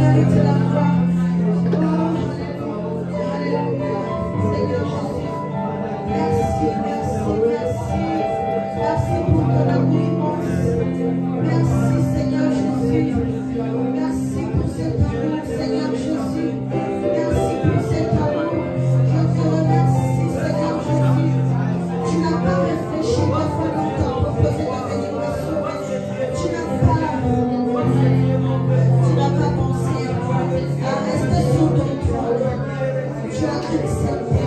mérites la gloire. Seigneur Jésus. Merci, merci, merci. Merci pour ton amour immense. Merci Seigneur Jésus. Merci pour cet amour, Seigneur Jésus. Merci pour cet amour. Je te remercie, Seigneur Jésus. Tu n'as pas réfléchi deux fois longtemps pour poser ta bénédiction. Tu n'as pas pensé à rester sur ton trône. Tu as accepté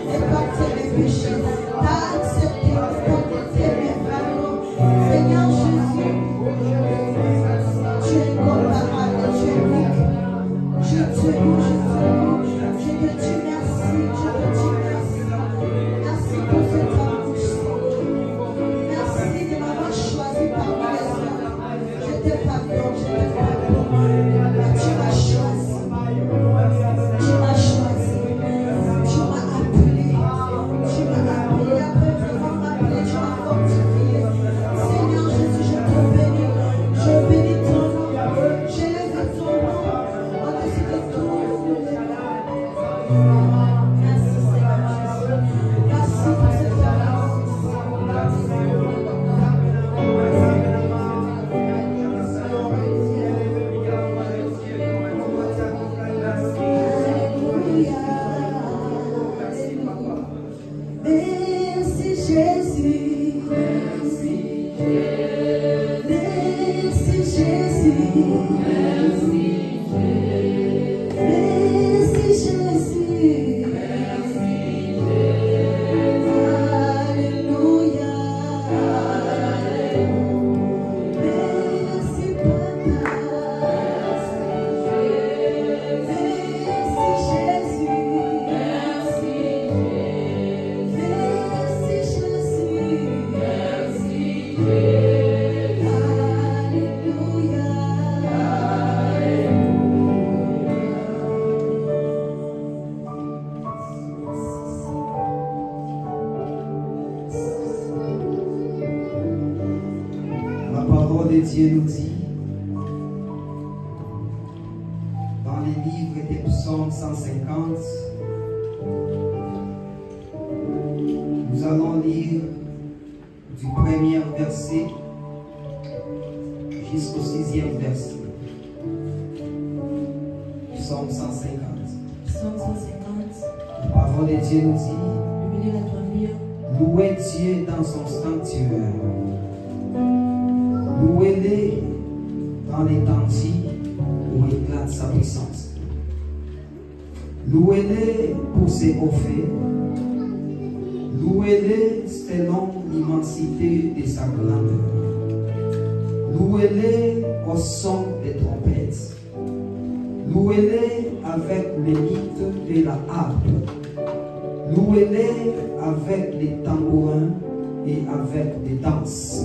de porter mes péchés. Tu as accepté de porter mes fardeaux. Seigneur Jésus, tu es incomparable, tu es unique. Je te loue, je te loue. Je te dis merci, je te dis merci. Merci pour cet amour, Seigneur. Merci de m'avoir choisi parmi les hommes. Je te pardonne, je te pardonne. Tu m'as choisi. Tu m'as choisi. Tu m'as appelé. Tu m'as appelé après vraiment m'appeler. Tu m'as fortifié. Seigneur Jésus, je te bénis. Je bénis ton nom. J'élève ton nom. Au-dessus de tout. Merci Seigneur Jésus. Merci pour cette amour. Merci Jésus. Merci Jésus. Merci Jésus. Alléluia. Merci Papa. Merci Jésus. Merci Jésus. La parole de Dieu nous dit, dans les livres des psaumes 150, nous allons lire du premier verset jusqu'au 6e verset. Psaume 150. Psaume 150. La parole de Dieu nous dit, Bienvenue à toi, lire. louez Dieu dans son sanctuaire. Louez-le dans les temps où éclate sa puissance. Louez-le pour ses hauts faits. Louez-le selon l'immensité de sa grandeur. Louez-le au son des trompettes. Louez-le avec les mythes de la harpe. Louez-le avec les tambourins et avec des danses.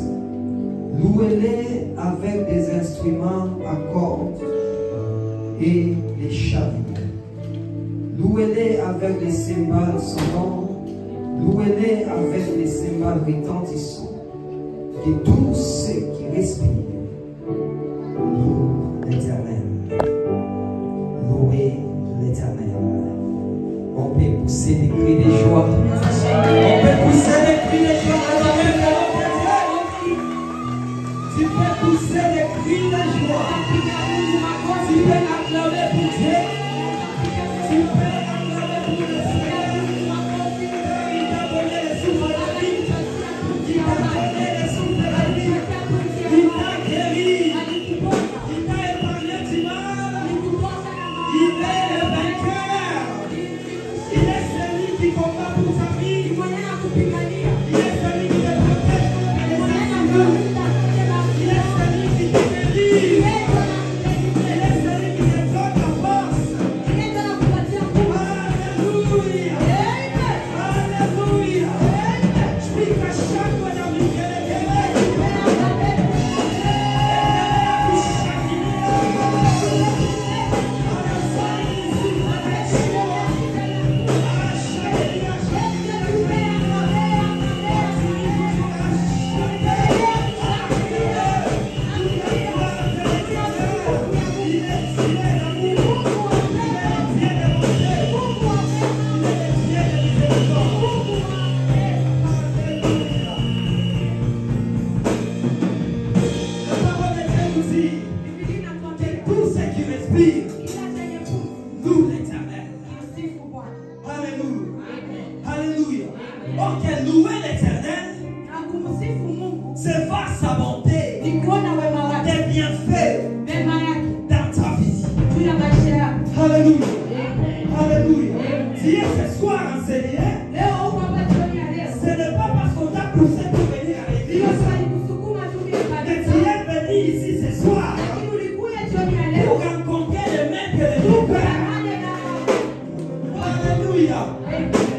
Louez-les avec des instruments à cordes et des chavires. Louez-les avec les cymbales sonores. Louez-les avec les cymbales retentissants. Que tous ceux qui respirent louent l'Éternel. Louez l'Éternel. On peut pousser des cris de joie. On peut pousser des cris de joie. Tu peux pousser des cris de joie. Tu peux acclamer pour Dieu. Tu peux acclamer pour le Seigneur. Il t'a donné le souffle de la vie. Il t'a donné le souffle de la vie. Il t'a guéri. Il t'a épargné du mal. Il est le vainqueur. Il est celui qui combat pour ta vie. tout ce qui respire kila chenye pumzi loue l'Éternel. kimsifu Bwana. Alléluia. Alléluia. Ok, louer l'Éternel, Na kumsifu Mungu c'est voir sa bonté, ni kuona wema wake, des bienfaits mema yake dans ta vie. juu ya maisha yako. Alléluia. Alléluia. Tu es ce soir enseigné. Leo huko hapa jioni ya leo, Ce n'est pas parce qu'on t'a poussé pour venir à ndio l'église. swalikusukuma tu ya Mais tu kanisa, es venu ici ce soir lakini ulikuja jioni ya leo pour rencontrer le maître de ton Père. pamoja na Alléluia.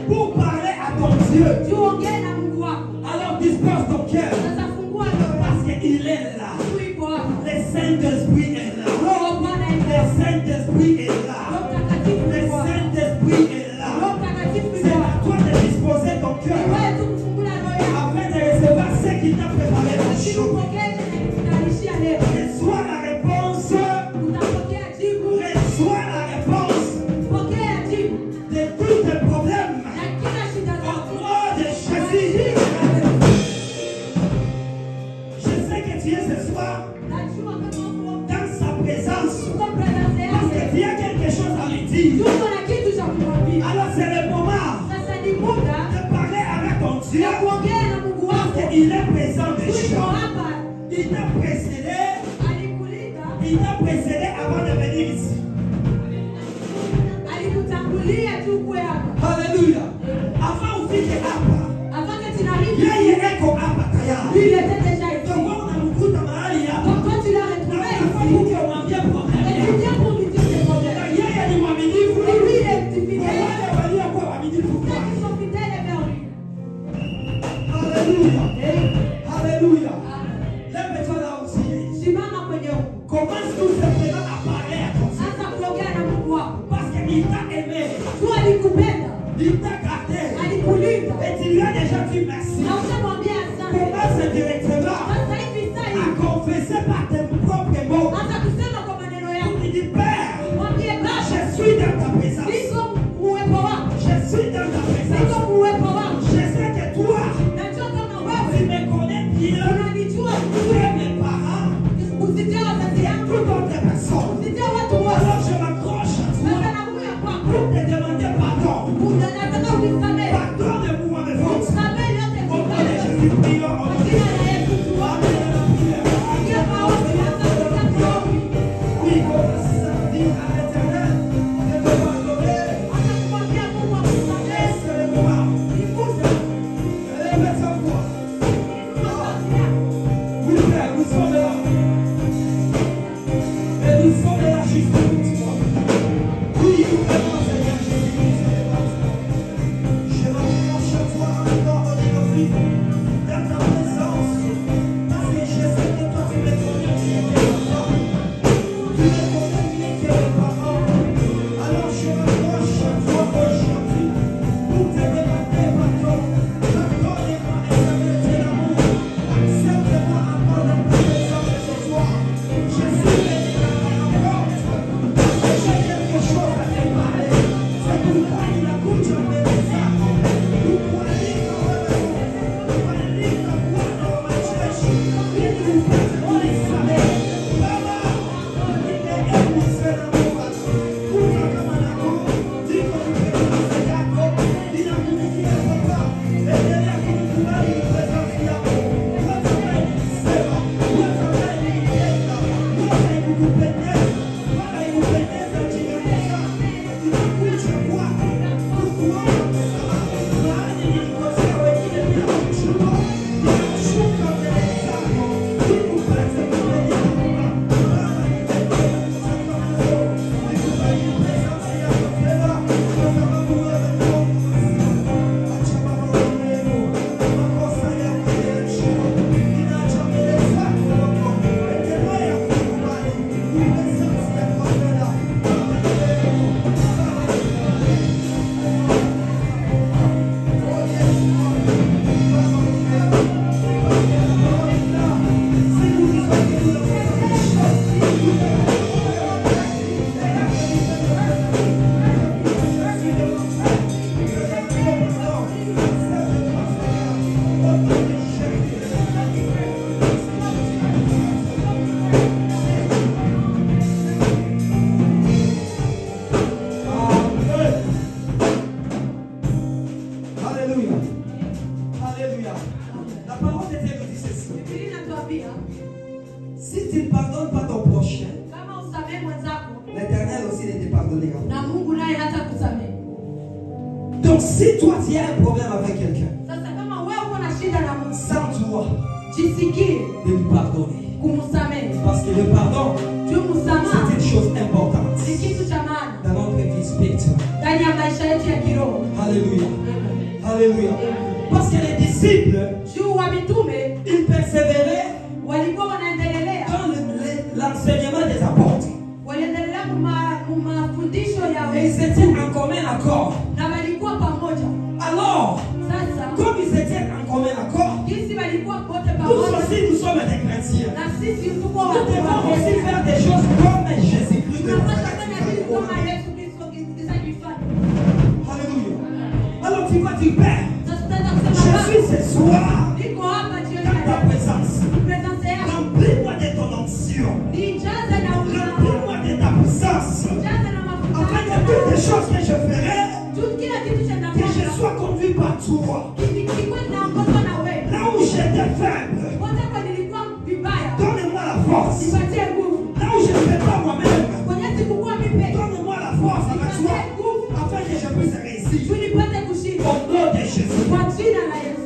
Pour parler à ton Dieu. tuongee na Mungu wako. Alors dispose ton cœur. Sasa fungua roho Parce yako, qu'il est là. iko hapa. Le Saint-Esprit est là. Roho wa Bwana iko Le hapa. Saint-Esprit est là. Roho Mtakatifu Le iko hapa. Saint-Esprit est là. Roho Mtakatifu C'est iko à hapa. toi de disposer ton Ni cœur wewe tu kufungua roho yako, afin de recevoir ce qu'il t'a préparé pour ili chaud. upokee chenye kukutayarishia leo. Reçois la réponse. Utapokea jibu, Reçois la réponse pokea jibu de tous tes problèmes. na kila shida Au zako. nom de Jésus. Je sais que tu es ce soir Najua kama uko dans sa présence. uko presence Parce que yake, tu as quelque chose à lui dire. tuko na kitu cha kumwambia. Alors c'est le moment Sasa ni muda de parler avec ton Dieu. ya kuongea na Mungu Parce wako. qu'il est présent Tuko déjà. hapa, Il t'a précédé. alikulinda, Il t'a précédé avant de venir ici. alikutangulia tu kuwe hapa. Alléluia. Avant ufike hapa. Avant que tu n'arrives Yeye ici, eko hapa tayari. lui il était déjà ici. Donc wewe unamkuta mahali hapa. Donc quand tu l'as Na retrouvé unafaa ici, ukimwambia problème et tu yako. viens pour lui dire tes Na problèmes. yeye ni mwaminifu. Et lui il est Kwa fidèle. wale waliokuwa waaminifu Ceux kwake. qui sont fidèles envers lui. Alléluia. Alléluia. Amen. Lève-toi là aussi. Simama kwenye huko. Commence tout simplement à parler à ton Dieu. Anza kuongea na Mungu wako. Parce qu'il t'a aimé. Tu alikupenda, Il t'a gardé. alikulinda. Et tu lui as déjà dit merci. Na ushamwambia asante. Commence directement Sasa hivi à sasa confesser par tes propres mots. anza kusema kwa maneno yako. Il dit Père, Mwambie Baba, je suis dans ta présence. niko uwepo wako. Je suis dans ta présence. Niko uwepo wako. Je sais que toi, Najua kama tu wewe me connais bien. unanijua Tu vizuri. es mes parents. Usitie wazazi Et yangu. toute autre personne. Usitie watu wote. Alors je m'accroche à toi Sasa nakuja kwako. pour te demander pardon. Nataka unisamehe. Pardonne-moi mes fautes. Unisamehe yote Au nom de vibaya. Jésus, prions. Kwa jina la Yesu tuombe. Amen à la prière. Sikia maombi, anza kusikia maombi. Oui, commence à dire à l'Éternel de te pardonner. Anza kumwambia Mungu akusamehe. C'est le moment. Nifuta. Lève sa voix. Oui, Père, nous sommes là. Et nous sommes là juste pour toi. Oui, vraiment, Seigneur Jésus, nous sommes là. Je m'approche à toi encore aujourd'hui, dans ta présence. Parce que je sais que toi, tu me connais bien que mes parents. Tu me connais bien que mes parents. Alors je m'approche à toi aujourd'hui pour te demander pardon. Pardonne-moi, éternel de l'amour. Accepte-moi encore dans ta présence ce soir. Je suis venu à la porte. J'ai quelque chose à te parler. C'est pourquoi il a coupé mes messages. Pourquoi il a Yes. si toi tu as un problème avec quelqu'un, Sasa kama wewe uko na shida na mtu, sens-toi jisikie de lui pardonner. kumsamehe. Parce que le pardon, Juu msamaha c'est une chose importante ni kitu cha maana dans notre vie spirituelle. ndani ya maisha yetu ya kiroho. Alléluia. Alléluia. Parce que les disciples, Juu wa mitume ils persévéraient walikuwa wanaendelea, dans l'enseignement des apôtres. waliendelea mafundisho ya Et ils étaient en commun accord. na walikuwa pamoja. Alors, Sasa comme ils étaient en commun accord, jinsi walikuwa wote nous pamoja, aussi nous sommes des chrétiens. na sisi tuko Nous watu devons wa aussi Yesu. faire des choses comme Jésus-Christ. Tunapaswa kufanya vitu kama Yesu Kristo alivyofanya. Alléluia. Alors tu vas dire, Père, Sasa tutaanza je kusema suis ce soir niko hapa jioni dans ta ya leo. présence. Presence yako Remplis-moi de ton onction. nijaze na Remplis-moi de ta puissance. nijaze na mafuta Afin que toutes les choses que je ferai, juu kila kitu cha que je nafanya sois conduit par toi. kilikuwa kinaongozwa na wewe. Là où j'étais faible, Wote kwa nilikuwa vibaya, donne-moi la force. nipatie nguvu. Là où je ne fais pas moi-même, Kwenye sikukuwa mimi peke, donne-moi la force avec toi. Afin que je puisse réussir. juu nipate kushinda Au nom de Jésus. kwa jina la Yesu.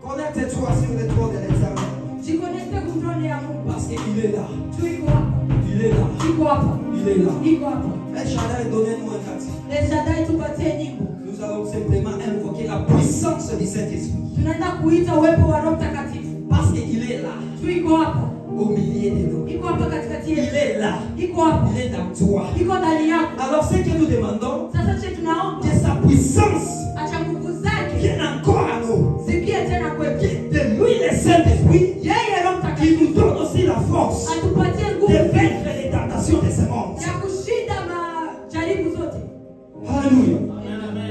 Connecte-toi sur le trône de l'éternel. Jikonekte kumtroni ya Mungu. Parce qu'il est là. Juu iko hapa, Il est là. iko hapa, Il est là. iko hapa. El Shaddai, donnez-nous un cantique. El Shaddai tupatie nyimbo. Nous allons simplement invoquer la puissance du Saint-Esprit. Tunaenda kuita uwepo wa Roho Mtakatifu. Parce qu'il est là, Juu iko hapa, au milieu de nous. iko hapa katikati Il yetu, est là. iko hapa, Il est dans toi. iko ndani yako. Alors ce que nous demandons, Sasa sisi tunaomba que sa puissance acha nguvu zake vienne encore à nous. zikie tena kwetu. De lui, le Saint-Esprit, Yeye Roho qui Mtakatifu nous donne aussi la force atupatie de nguvu vaincre les tentations de ce monde. ya kushinda majaribu zote. Alléluia.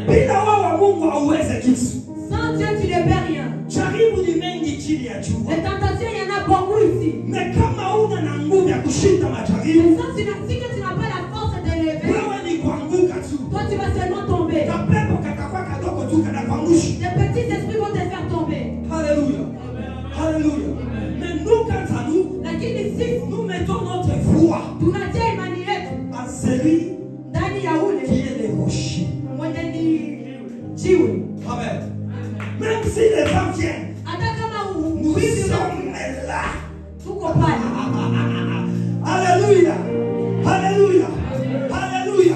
Bila wewe Mungu hauwezi kitu. Sans Dieu tu ne peux rien. Jaribu ni mengi chini ya jua. Les tentations, il y en a beaucoup ici. Na kama una na nguvu ya kushinda majaribu, Mais sans, si que tu n'as pas la force de lever, wewe ni kuanguka tu. toi tu vas seulement tomber. Kapepo katakuwa kadogo tu kanakuangusha. Les petits esprits vont te faire tomber. Alléluia. Alléluia. Mais nous, quant à nous, Lakini sisi nous mettons notre foi tunatia imani yetu en celui ndani ya qui ule est le rocher. mwenye ni jiwe. Amen. Même si le vent vient, Hata kama nous uwizi sommes là. tuko pale. Alléluia. Alléluia. Alléluia.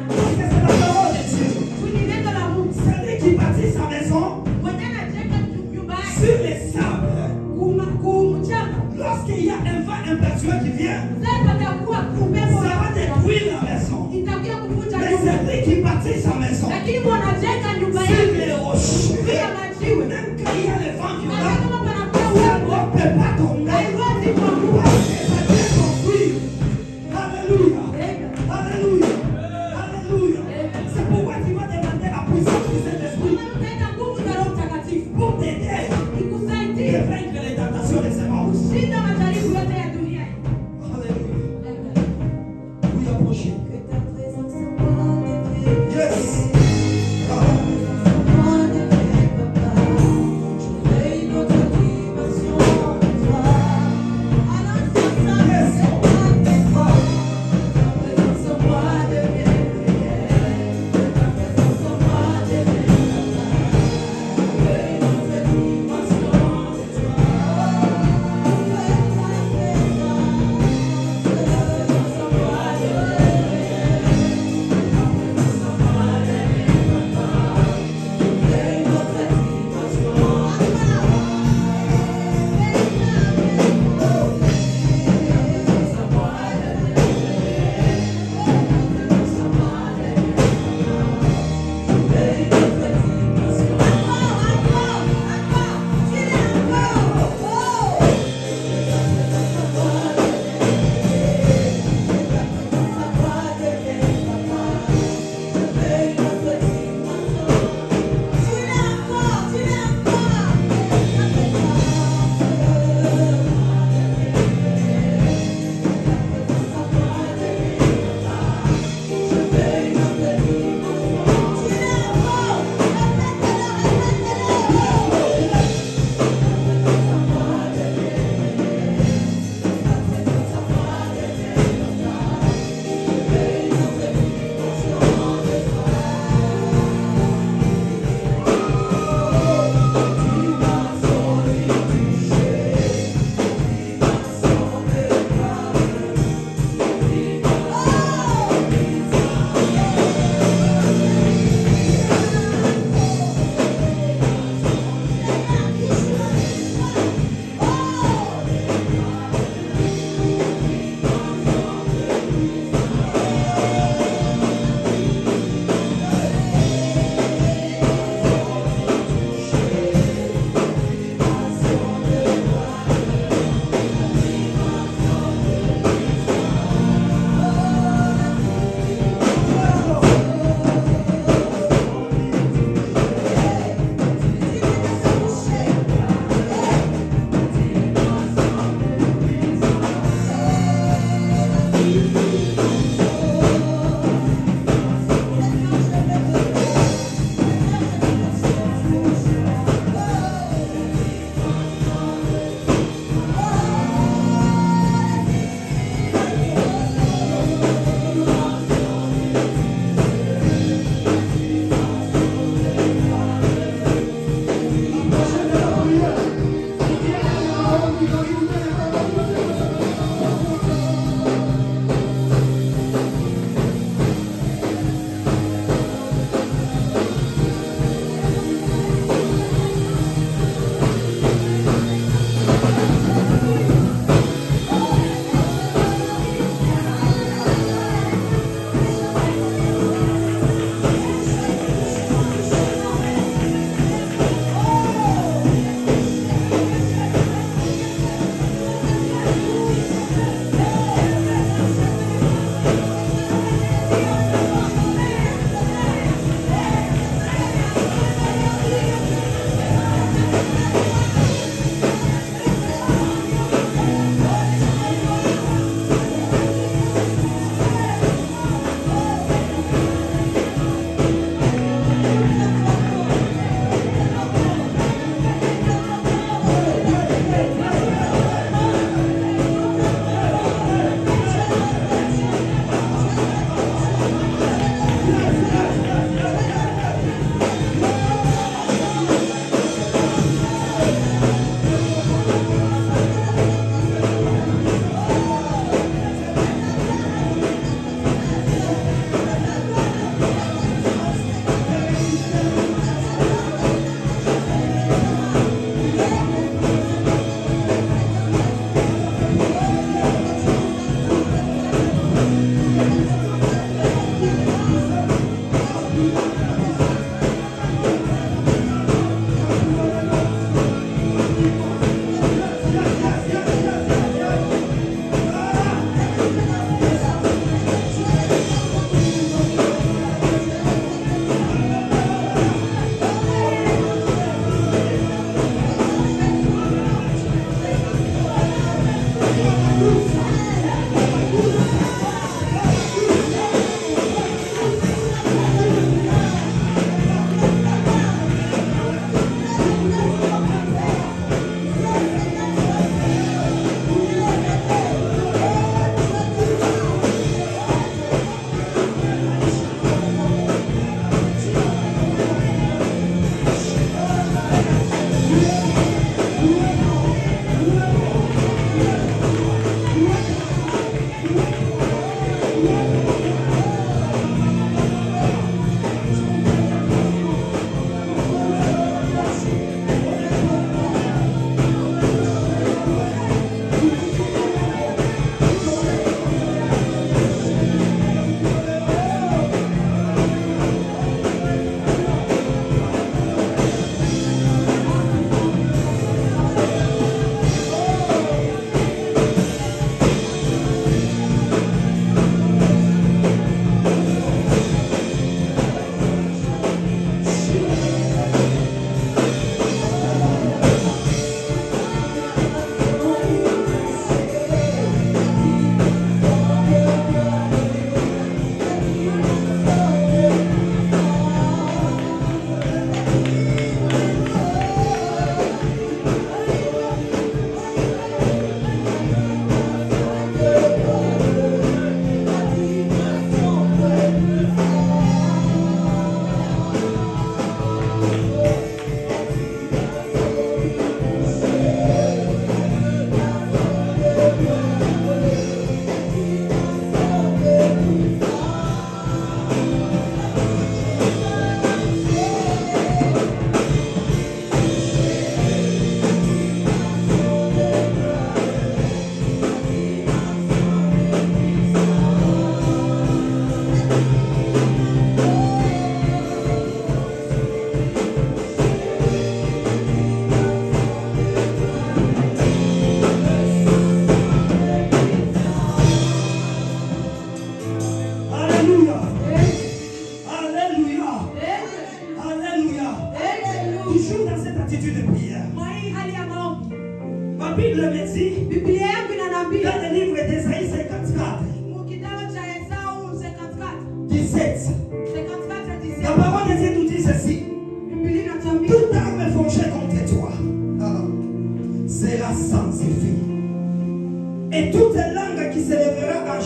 Parce que c'est la parole de Dieu. Tu ni neno la Mungu. Celui qui bâtit sa maison Mwenye anajenga nyumba yake sur les sables, kumchanga. lorsqu'il y a un vent impétueux qui vient, Sasa patakuwa upepo ça va détruire la maison. itakuja kuvunja Mais nyumba. celui qui bâtit sa maison Lakini wanajenga nyumba sur yake les rochers, juu ya majiwe. même quand il y a le vent Hata violent, kama panakuwa ça upepo, ne peut pas tomber. haiwezi kuanguka. Parce que ça vient construire. Alléluia. Amen. Alléluia. Alléluia. C'est pourquoi tu vas demander la puissance du Saint-Esprit Utaenda nguvu za Roho Mtakatifu pour t'aider ikusaidie à vaincre les tentations de ce monde. kushinda majaribu yote ya dunia. Alléluia. Oui, approchez. Que ta présence soit Yes. Yes.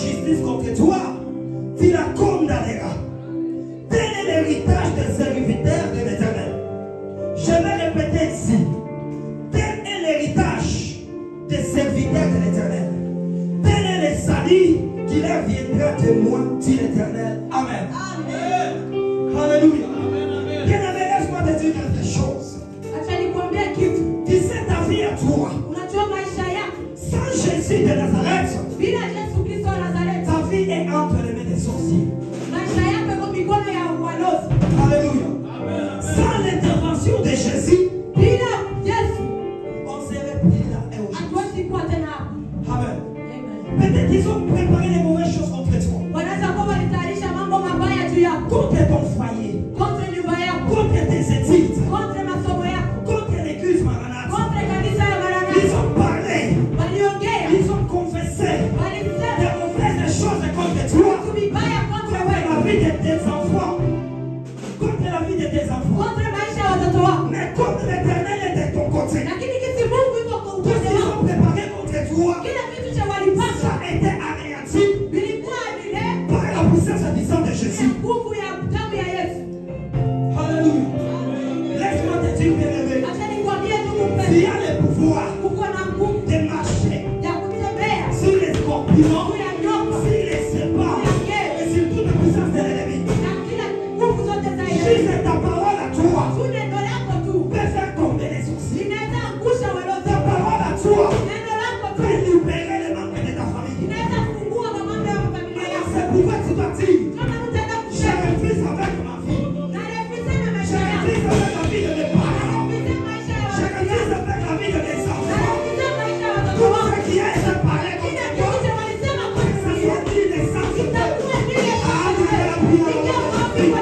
justice contre toi, tu la condamneras. Tel est l'héritage des serviteurs de l'Éternel. Je vais répéter ici. Tel est l'héritage des serviteurs de l'Éternel. Tel est le salut qui leur viendra de moi, dit l'Éternel. Amen. Amen. Alléluia. Bien-aimé, laisse-moi te dire quelque chose. Tu sais ta vie à toi. Sans Jésus de Nazareth, ta vie est entre les mains des sorciers. Alléluia. Sans l'intervention de Jésus, on serait plus là et aujourd'hui. Amen. Peut-être qu'ils ont préparé les mauvaises choses contre toi. Contre ton foyer. Contre tes études. Contre l'église Maranatha. Ils ont parlé. Ils ont confessé des mauvaises choses contre toi. Contre la vie de tes enfants. Contre la vie de tes enfants. Mais comme l'Éternel est de ton côté, tout ce qu'ils ont préparé contre toi, ça a été anéanti par la puissance puissante de Jésus. Alléluia. Laisse-moi te dire, bien-aimé, tu as le pouvoir de marcher sur les scorpions, sur les serpents et sur toute la puissance de l'ennemi. Juste ta parole à toi peut faire tomber les sourcils. Ta parole à toi peut libérer les membres de ta famille. Alors c'est pourquoi tu dois dire, je refuse avec ma vie. Je refuse avec la vie de mes parents. Je refuse avec la vie de mes enfants. Tout ce qui est séparé contre toi, que ce soit dit des sens. Alléluia, la prière de ta vie.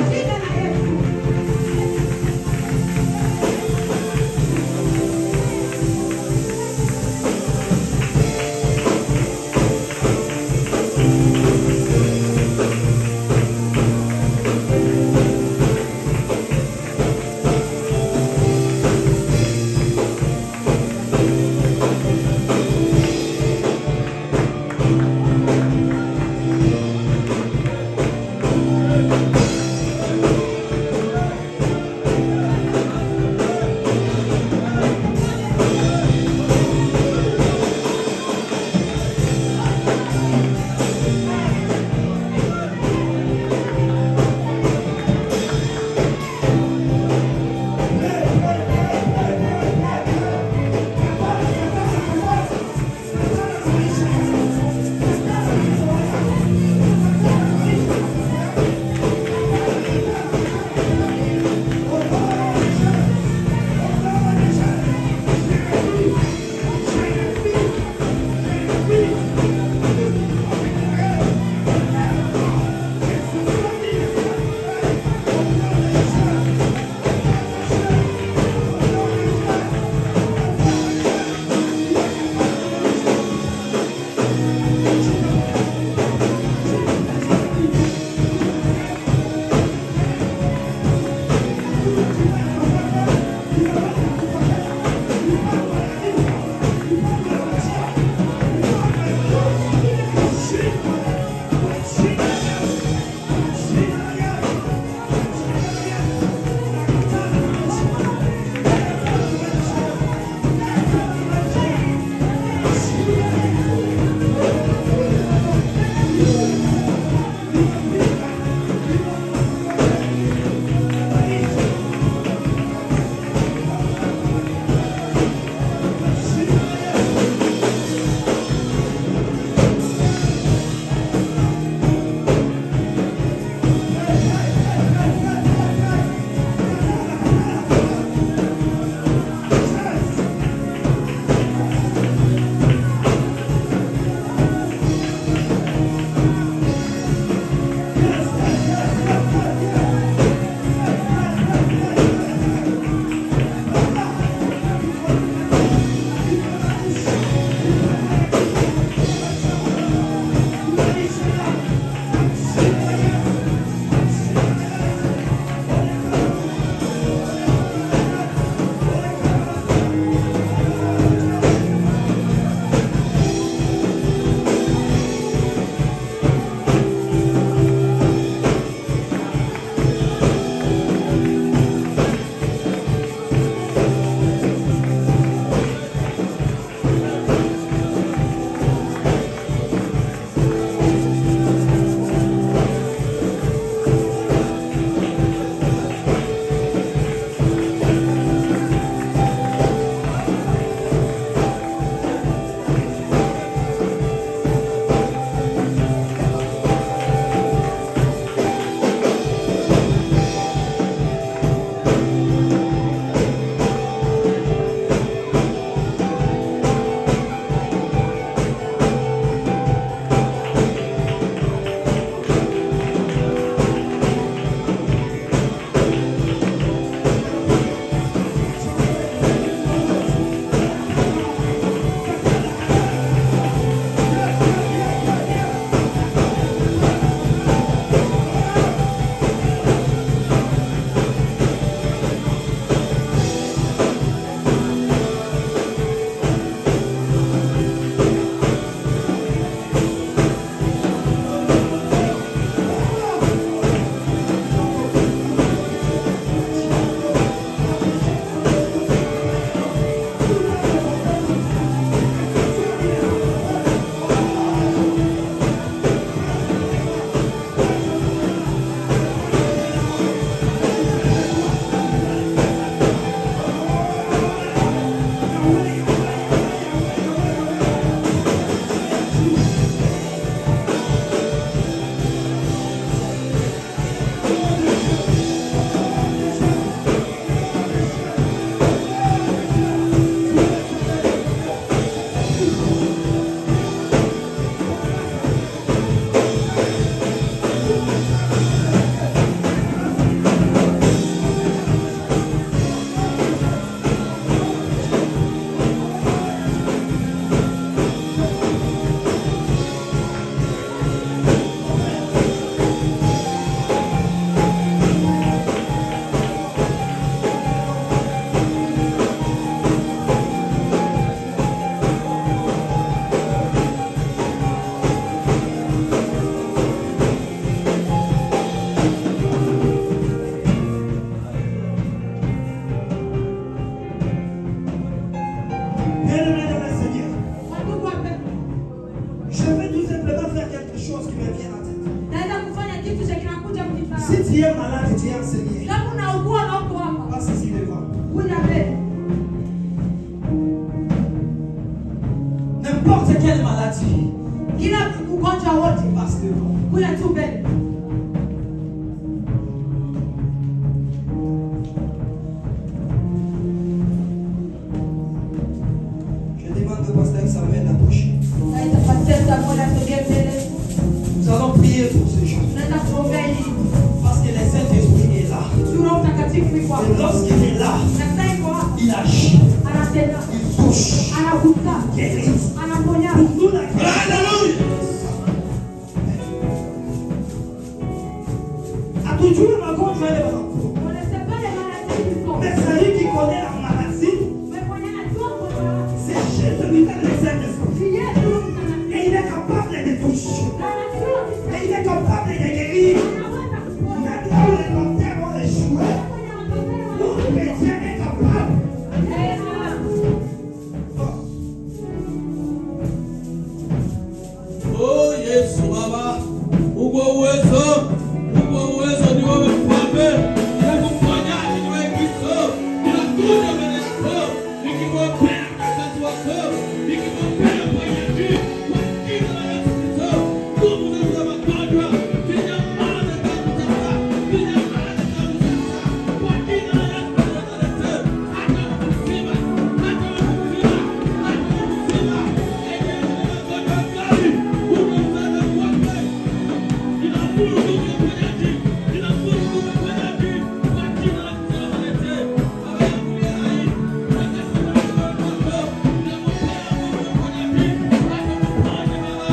tu es malade, tu es enseigné. Kama unaugua na uko hapa. Passe ici devant. Kuja mbele. N'importe quelle maladie. Kila ugonjwa wote Passe devant. kuja tu mbele. Je demande au pasteur Samuel d'approcher. Naita Pastor Samuel asogee mbele. Nous allons prier pour ces gens. Tunaenda kuombea hili. Parce que le Saint-Esprit est là. Roho Mtakatifu yuko Et hapa. lorsqu'il est là, Na sasa yuko hapa. il agit, Anatenda. il touche, Anagusa. il guérit. Anaponya. Nous la Alléluia. Atujue magonjwa yale wanakuwa. Wanasepele maradhi ziko. Mais celui qui connaît la maladie, Wewe unajua kwa c'est Jésus qui le Saint-Esprit. Yesu Roho Mtakatifu. Et il est capable de toucher. Anajua Et il est capable de guérir. anaweza kuponya. Même là où les docteurs ont échoué, notre chrétien est capable. Oh Yesu Baba, uko uwezo ni wewe Mfalme, na kuponyaji ni wewe Kristo. Ninakuja mbele yako nikimwombea mtoto wako, nikimwombea mwenyeji kwa jina la Yesu Kristo. Nguvu za magonjwa zinyamaze kabisa, zinyamaze kabisa kwa jina la Yesu Kristo. Hata mzima, hata mzima, hata mzima, magonjwa gani unaanza kuomba. Ninamuru nguvu ya uponyaji, ninamuru nguvu ya uponyaji kwa jina la Yesu Kristo. Baba yangu ya hai, wakati wa wako, ninamwombea nguvu ya uponyaji, hata mponye Baba,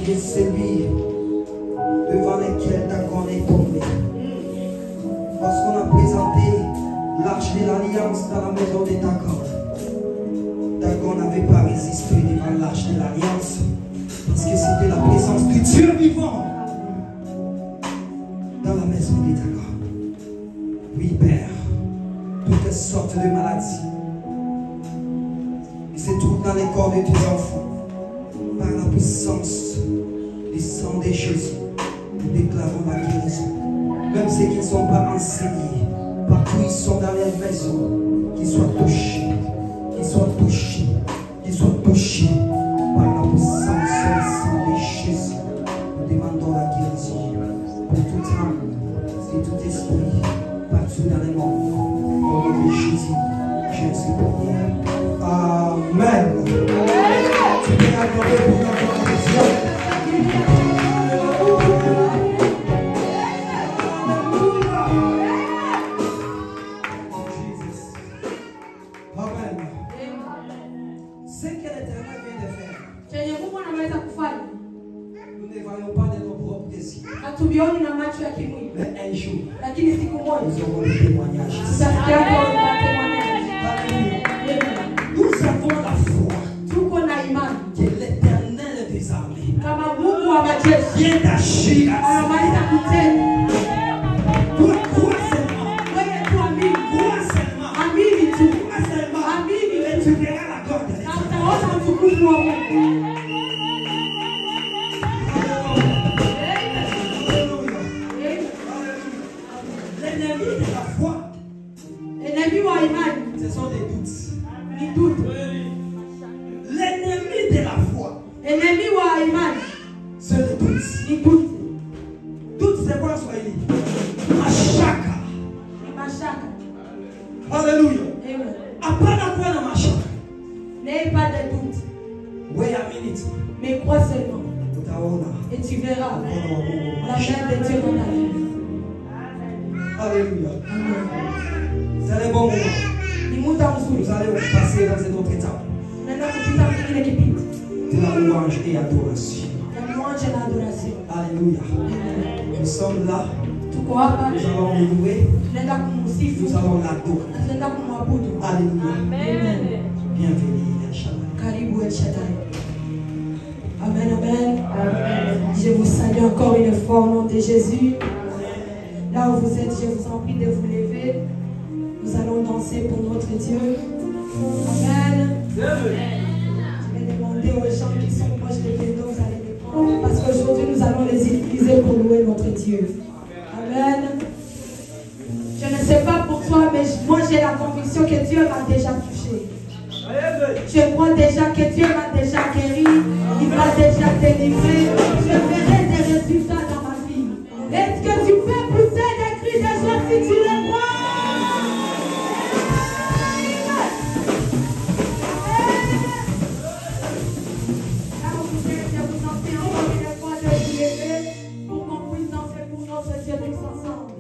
qui est celui devant lequel Dagon est tombé. Lorsqu'on a présenté l'arche de l'alliance dans la maison de Dagon n'avait pas résisté devant l'arche de l'alliance parce que c'était la présence du Dieu vivant dans la maison de Dagon. Oui, Père, toutes sortes de maladies qui se trouvent dans les corps de tes enfants, par la puissance du sang de Jésus, nous déclarons la guérison. Même ceux qui ne sont pas enseignés, partout ils sont dans les maisons, qu'ils soient touchés, qu'ils soient touchés, qu'ils soient touchés par la puissance du sang de Jésus. Nous demandons la guérison pour toute âme et tout esprit, partout dans le monde. Au nom de Jésus, Jésus prière. Amen. Tu peux adorer pour la gloire de Dieu. Ce que l'Éternel vient de faire, nous ne voyons pas de nos propres désirs. hatuvioni na macho ya kimwili, Mais un jour, lakini siku moja nous aurons le témoignage. tutasikia kwa témoignage. Alléluia. Nous avons la foi Tuko na imani que l'Éternel des armées kama Mungu wa majeshi vient d'agir. anamaliza kutenda. Toi, crois seulement. Wewe tu amini, Crois seulement. amini tu, Crois seulement. amini Et tu, tu verras la gloire de na l'Éternel. utaona utukufu wa Mungu. L'ennemi de la foi, Enemi wa imani ce sont des doutes. ni dudu. L'ennemi de la foi, Enemi wa imani c'est le doute. ni dudu, Doute, c'est quoi, Swahili? Mashaka. ni mashaka. Alléluia. Amen. Hapana kuwa na mashaka. N'aie pas de doute, Wait a minute. mais crois seulement Utaona et tu verras mkono wa Mungu. la main de Dieu dans ta vie. Alléluia. Amen. C'est le bon moment. Ni muda Nous mzuri. allons passer dans une autre étape Naenda kupita kingine kipindi de la louange et adoration. ya louange na adoration. Alléluia. Nous sommes là. Tuko hapa, Nous allons le louer. tunaenda kumsifu, Nous allons l'adorer. na tunaenda kumwabudu. Alléluia. Amen. Bienvenue, El Shaddai. Karibu El Shaddai. Amen, amen. Je vous salue encore une fois au nom de Jésus. Là où vous êtes, je vous en prie de vous lever. Nous allons danser pour notre Dieu. Amen. Je vais demander aux gens qui sont proches des pédos, vous allez les prendre. Parce qu'aujourd'hui, nous allons les utiliser pour louer notre Dieu. Amen. Je ne sais pas pour toi, mais moi j'ai la conviction que Dieu m'a déjà touché. Je crois déjà que Dieu m'a déjà guéri, il m'a déjà délivré. Je verrai des résultats dans ma vie. Est-ce que tu peux pousser des cris de joie si tu le crois? Là où vous êtes, je vous en prie encore une fois de vous lever pour qu'on puisse danser pour notre Dieu tous ensemble.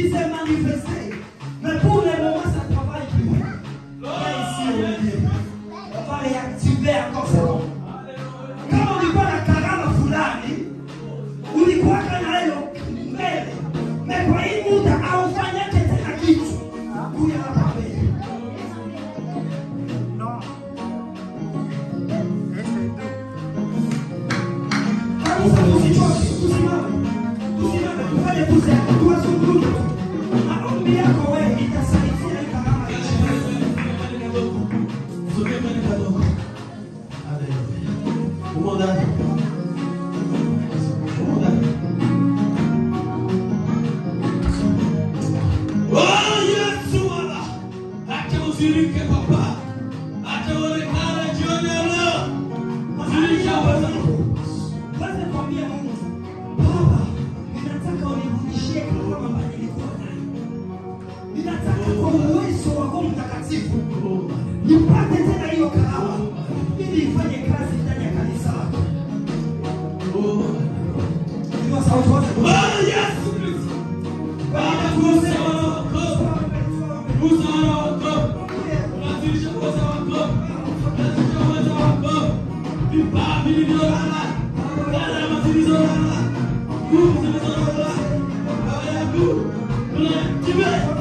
qui s'est manifesté. Mais pour le moment, ça ne travaille plus. Viens ici, Olivier. On va réactiver encore ce nom. Kama ulikuwa na karama fulani, ulikuwa kana leo mbele. Mais kwa hii muda haufanyake tena kitu. Kuya hapa mbele. Nipate tena hiyo karama ili ifanye kazi ndani ya kanisa lako. Ndio sauti wote. Yesu Kristo. Baba tuosema wako. Usana wako. Unazisha kosa wako. Unazisha kosa wako. Vipaji vilivyolala. Karama zilizolala. Nguvu zilizolala. Baba yangu. Unatibia.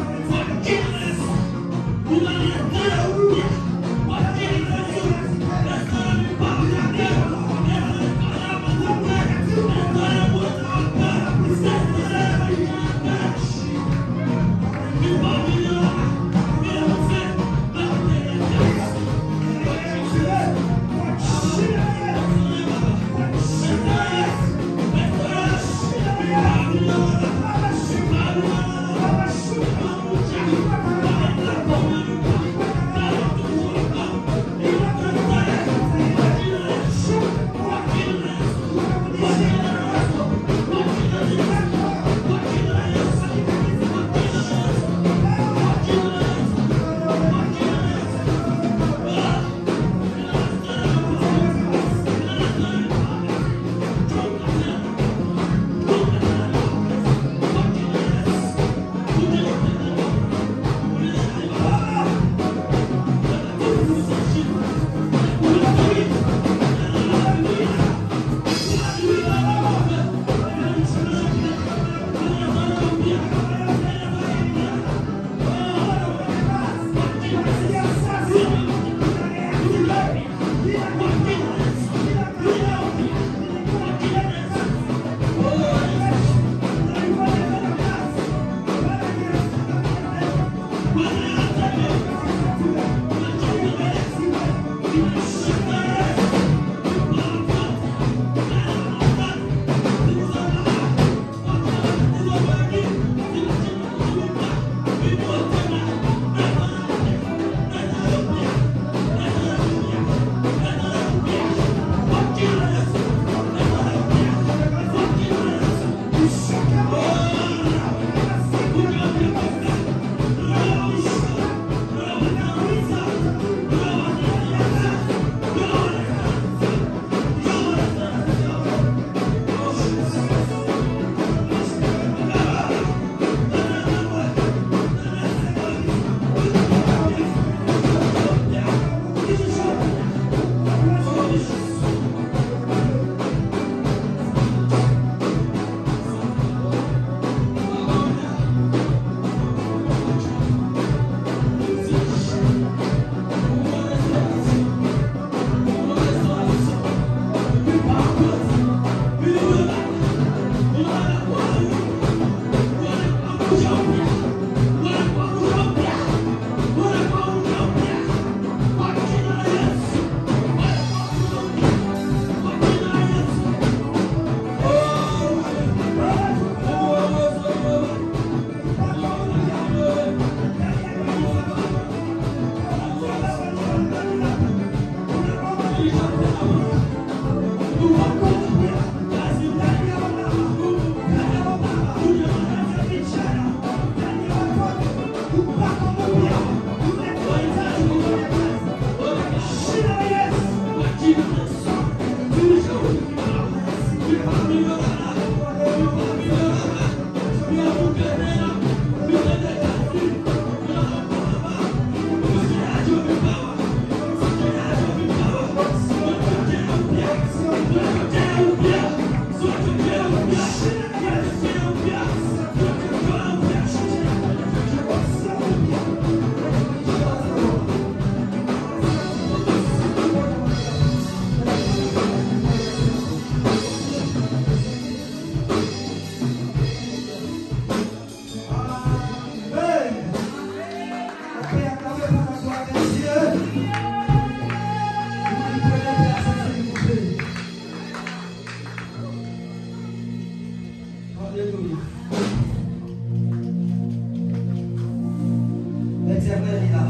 L'Éternel est là.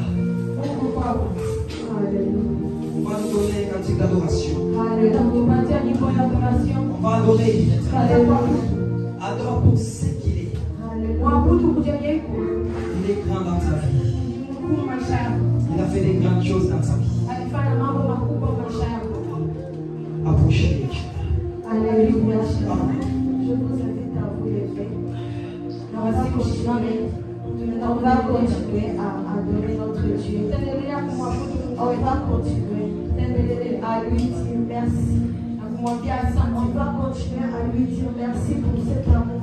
On va nous donner un cantique d'adoration. On va adorer l'Éternel. Adore pour ce qu'il est. Il est grand dans ta vie. Il a fait des grandes choses dans ta vie. Approchez Dieu. Alléluia. Je vous invite à vous lever. On va continuer à adorer notre Dieu. On va continuer à lui dire merci. On va continuer à lui dire merci pour cet amour.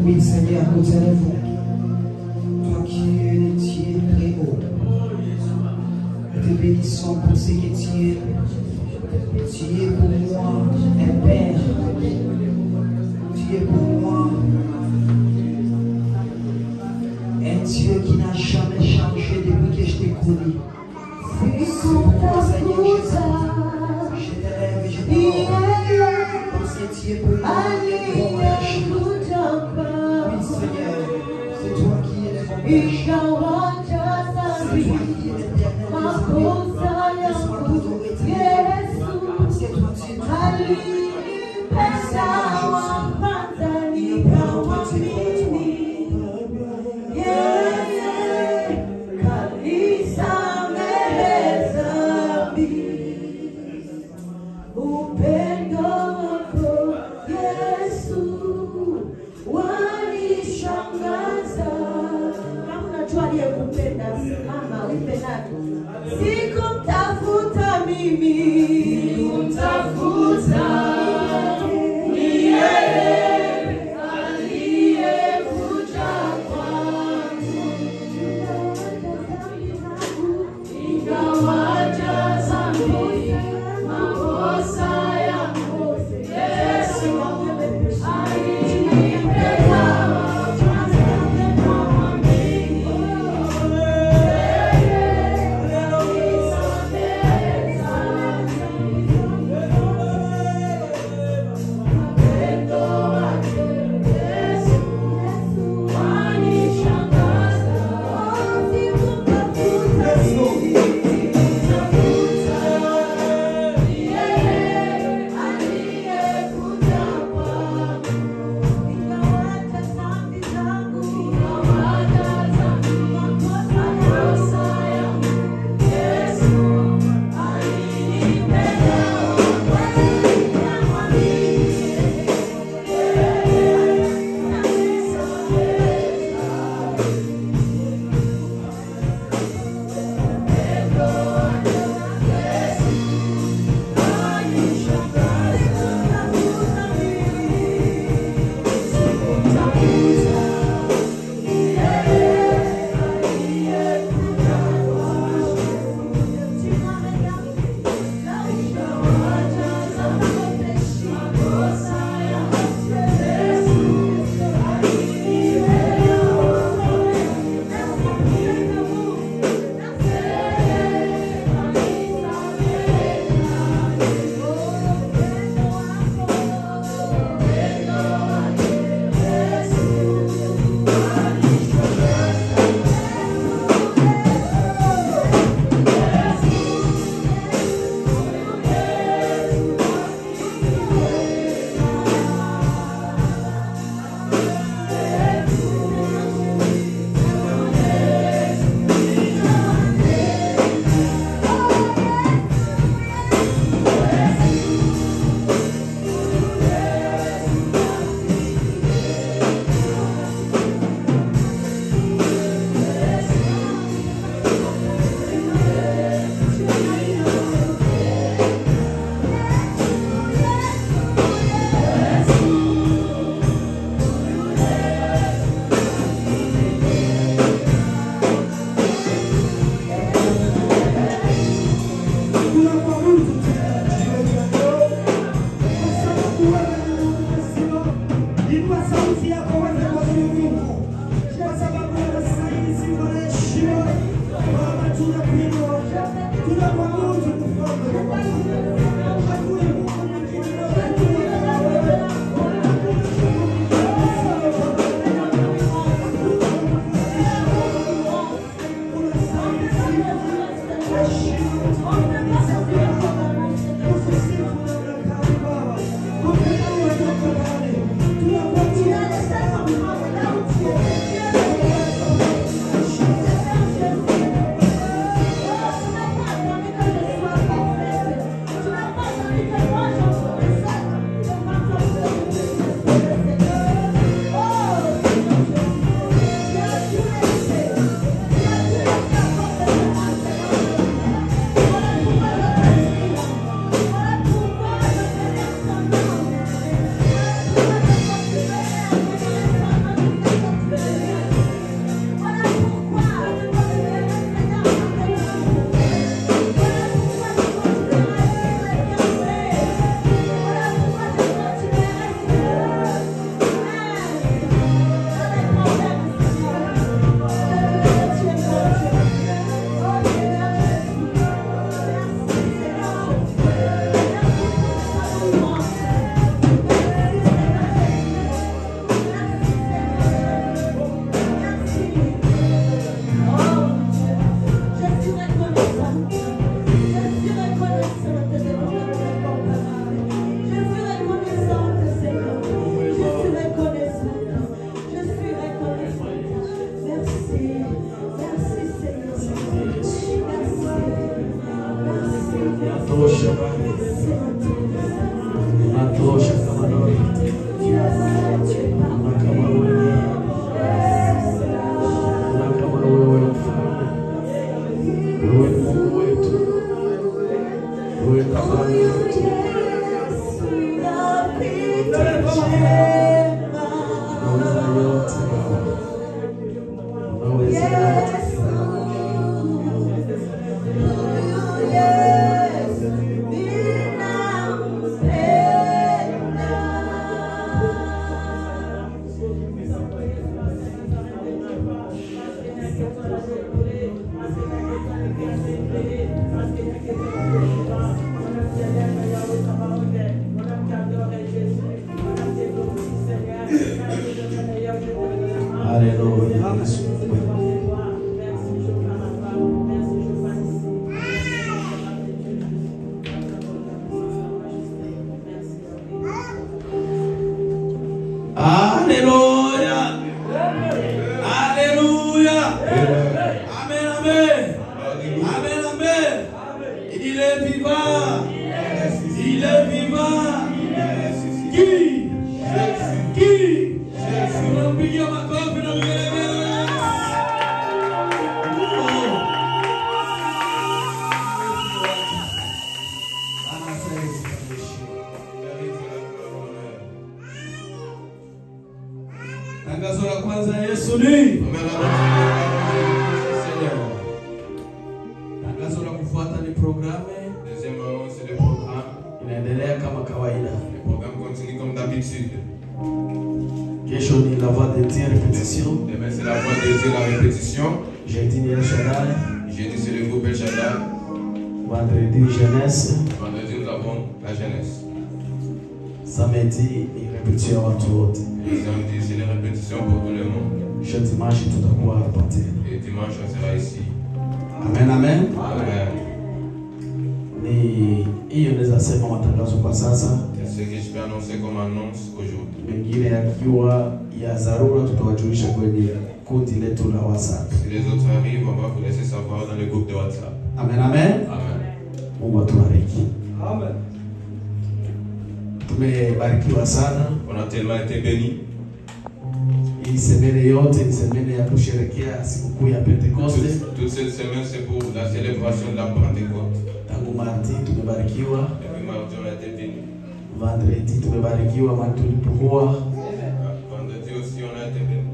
Oui, Seigneur, nous t'élèvons. Toi qui es le Dieu très haut. Nous te bénissons pour ce que tu es. Tu es pour moi un Père. Tu es pour moi un Dieu qui n'a jamais changé depuis que je t'ai connu. C'est pourquoi, Seigneur, je t'élève et je t'adore. Parce que tu es pour moi un bon péché. Oui, Seigneur, c'est toi qui es le bon péché. C'est toi qui es l'éternel. Laisse-moi t'adorer, parce que toi tu es tout. Sikumtafuta mimi, kumtafuta ni yeye aliyekuja kwangu. Ingawaja dhambi, makosa yangu, Yesu alinipenda. Tunakuabudu mfalme wa Mungu. Hakuna Mungu mwingine yote Alléluia. Alléluia. Alléluia. Amen, amen. Amen, amen. Il est vivant. Il est vivant. Qui? Qui? Nous prions ma copie, nous prions. Tangazo la kwanza Yesu ni. Tangazo la kufuata ni programu. Deuxièmement, c'est le programme. Inaendelea kama kawaida. Le programme continue comme d'habitude. Kesho ni la voix de Dieu répétition. Demain, c'est la voix de Dieu, la répétition. Jeudi ni El Shaddai. Jeudi, c'est le groupe El Shaddai. Vendredi jeunesse. Vendredi, nous avons la jeunesse. Samedi ni répétition ya watu wote. Et samedi, c'est les répétitions pour tout le monde. Kesho dimanche tutakuwa hapa tena. Et dimanche, on sera ici. Amen, amen. Amen. Ni hiyo naweza sema matangazo kwa sasa. C'est ce que je peux annoncer comme annonce aujourd'hui. Mengine yakiwa ya dharura tutawajulisha kwenye kundi letu la WhatsApp. Si les autres arrivent, on va vous laisser savoir dans le groupe de WhatsApp. Amen, amen. Amen. Mungu atubariki. Amen. Tumebarikiwa sana. On a tellement été bénis. Hii semene yote ni semene ya kusherehekea sikukuu ya Pentekoste. Toute cette semaine, c'est pour la célébration de la Pentecôte. Tangu mardi tumebarikiwa. Depuis mardi, on a été bénis. Vendredi tumebarikiwa mahali tulipokua. Vendredi aussi, on a été bénis.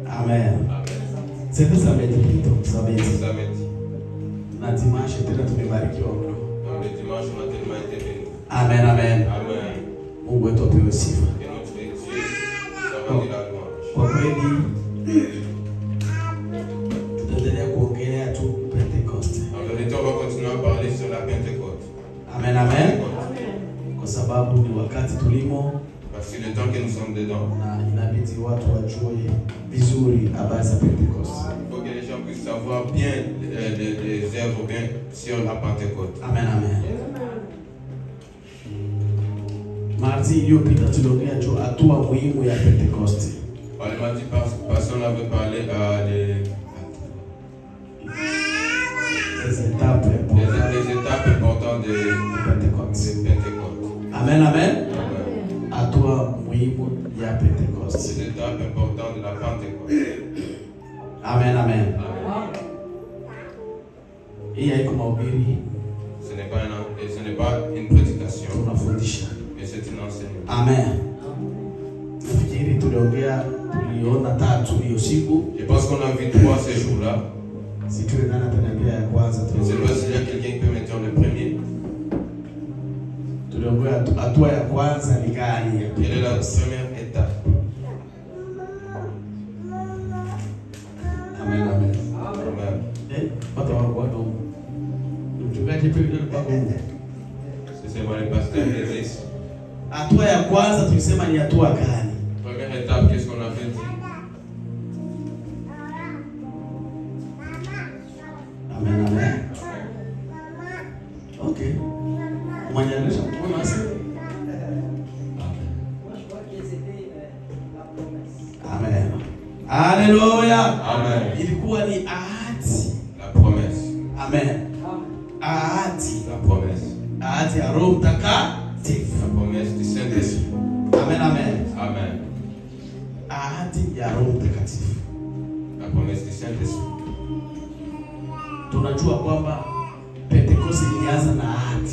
Amen. Amen. C'était samedi plutôt, samedi. Samedi. Na dimanche tena tumebarikiwa. Dans le dimanche, on a tellement été bénis. Amen, amen. Amen. Mungu wetu apewe sifa. Et notre Dieu, ça va dire la louange. Kwa kweli tutaendelea kuongelea tu Pentekoste. En vérité, on va continuer à parler sur la Pentecôte. Amen, amen. Kwa sababu ni wakati tulimo Parce que le temps que nous sommes dedans, na inabidi watu wajue vizuri habari za Pentekoste. il faut que les gens puissent savoir bien les œuvres bien sur la Pentecôte. Amen, amen. Mardi iliyopita tuliongea juu hatua muhimu ya Pentekoste. Le mardi passé, on avait parlé Les étapes importantes des étapes importantes de Pentekoste. Pentecôte. Amen, amen. Amen. Hatua muhimu ya Pentekoste. Des étapes importantes de la Pentecôte. Amen, amen. Amen. Hii haiko mahubiri, Ce n'est pas une prédication, tunafundisha. mais c'est un enseignement. Amen. Nafikiri tuliona tatu hiyo siku. Je pense qu'on a vu 3 ces jours-là. Sijui nani ataniambia ya kwanza. Je ne sais pas s'il y a quelqu'un qui peut me dire le premier. Tuliongea hatua ya kwanza ni gani? Quelle est la première étape? Amen, amen. Amen. Watu wako mchungaji pia bako. C'est moi le pasteur de l'église. Hatua ya kwanza tulisema ni hatua gani? Première étape, qu'est-ce qu'on a fait dit? Amen, amen. Okay. Mwanyanisha mbona sasa? Amen. Alléluia. Amen. Ilikuwa ni ahadi. La promesse. Amen. Ahadi. La promesse. Ahadi ya Roho Mtakatifu. La promesse du Saint-Esprit. Amen, amen. Amen. Ahadi ya Roho Mtakatifu. La promesse du Saint-Esprit. Tunajua kwamba Pentekoste ilianza na ahadi.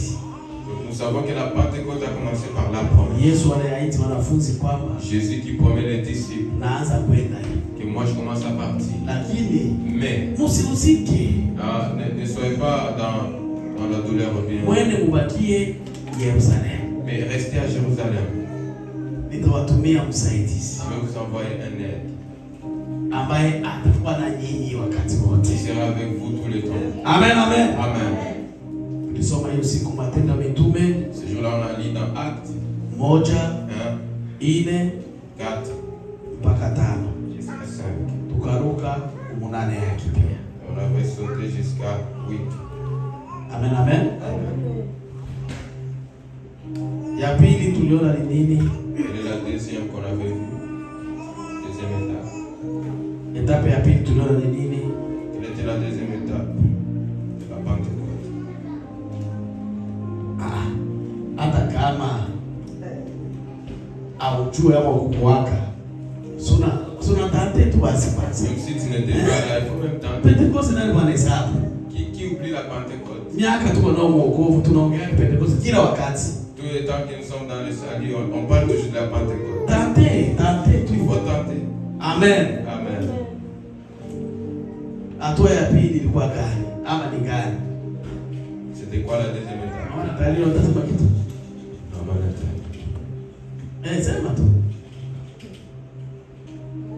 Nous savons que la Pentecôte a commencé par la promesse. Yesu aliahidi wanafunzi kwamba Jésus qui promet les disciples naanza kwenda que moi je commence à partir. lakini Mais msihusike, ne soyez pas dans la douleur ou bien. mwende mubakie Yerusalemu, Mais restez à Jérusalem. nitawatumia msaidizi Je vais vous envoyer un aide. ambaye atakuwa na nyinyi wakati wote. Il sera avec vous tous les temps. Amen, amen. Amen. Tulisoma hiyo siku Matendo ya Mitume Ce jour-là, on a lu dans Actes 1:4 1, 4 mpaka 5. jusqu'à 5. tukaanguka umunane yake pia. On avait sauté jusqu'à 8. Amen, amen. Ya pili tuliona ni nini? Et la deuxième qu'on avait vue, deuxième étape. Etape ya pili tuliona ni nini? Quelle était la deuxième étape de la Pentecôte? Hata kama aujue ama ukuwaka suna tante tu basi. Même si tu n'étais pas là, il faut même tenter. Pentecoste nani wanahesabu? Qui oublie la Pentecôte? Miaka tuko nao mwokovu, tunaongea Pentecoste kila wakati. Tous les temps que nous sommes dans le salut, on parle toujours de la Pentecôte. Tante tu. Il faut tenter. Amen. Amen. Hatua ya pili ilikuwa gani? Ama ni gani? C'était quoi la deuxième étape? Naona tayari utasema kitu. Sema tu.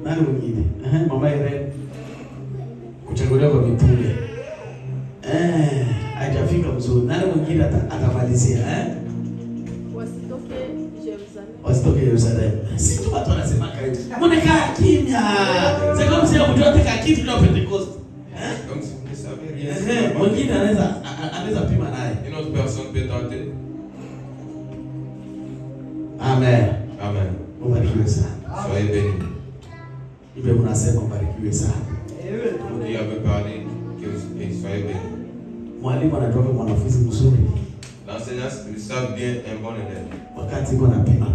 Nani mwingine? Mama Irene. Kuchaguliwa kwa mitume. Haijafika mzuri. Nani mwingine atamalizia? Wasitoke Yerusalemu. Sisi tu watu wanasema kaje. Mnakaa kimya. Sasa kama msio mjote kaa kimya kwa Pentecoste. Donc si vous ne savez rien. Mwingine anaweza pima naye. Une autre personne peut tenter. Amen. Amen. Mbarikiwe sana. Soyez bénis. Ibe mnasema mbarikiwe sana. Vous qui avez parlé, que soyez bénis. Mwalimu anatoka mwanafunzi mzuri. L'enseignant savent bien un bon élève. Wakati iko na pima.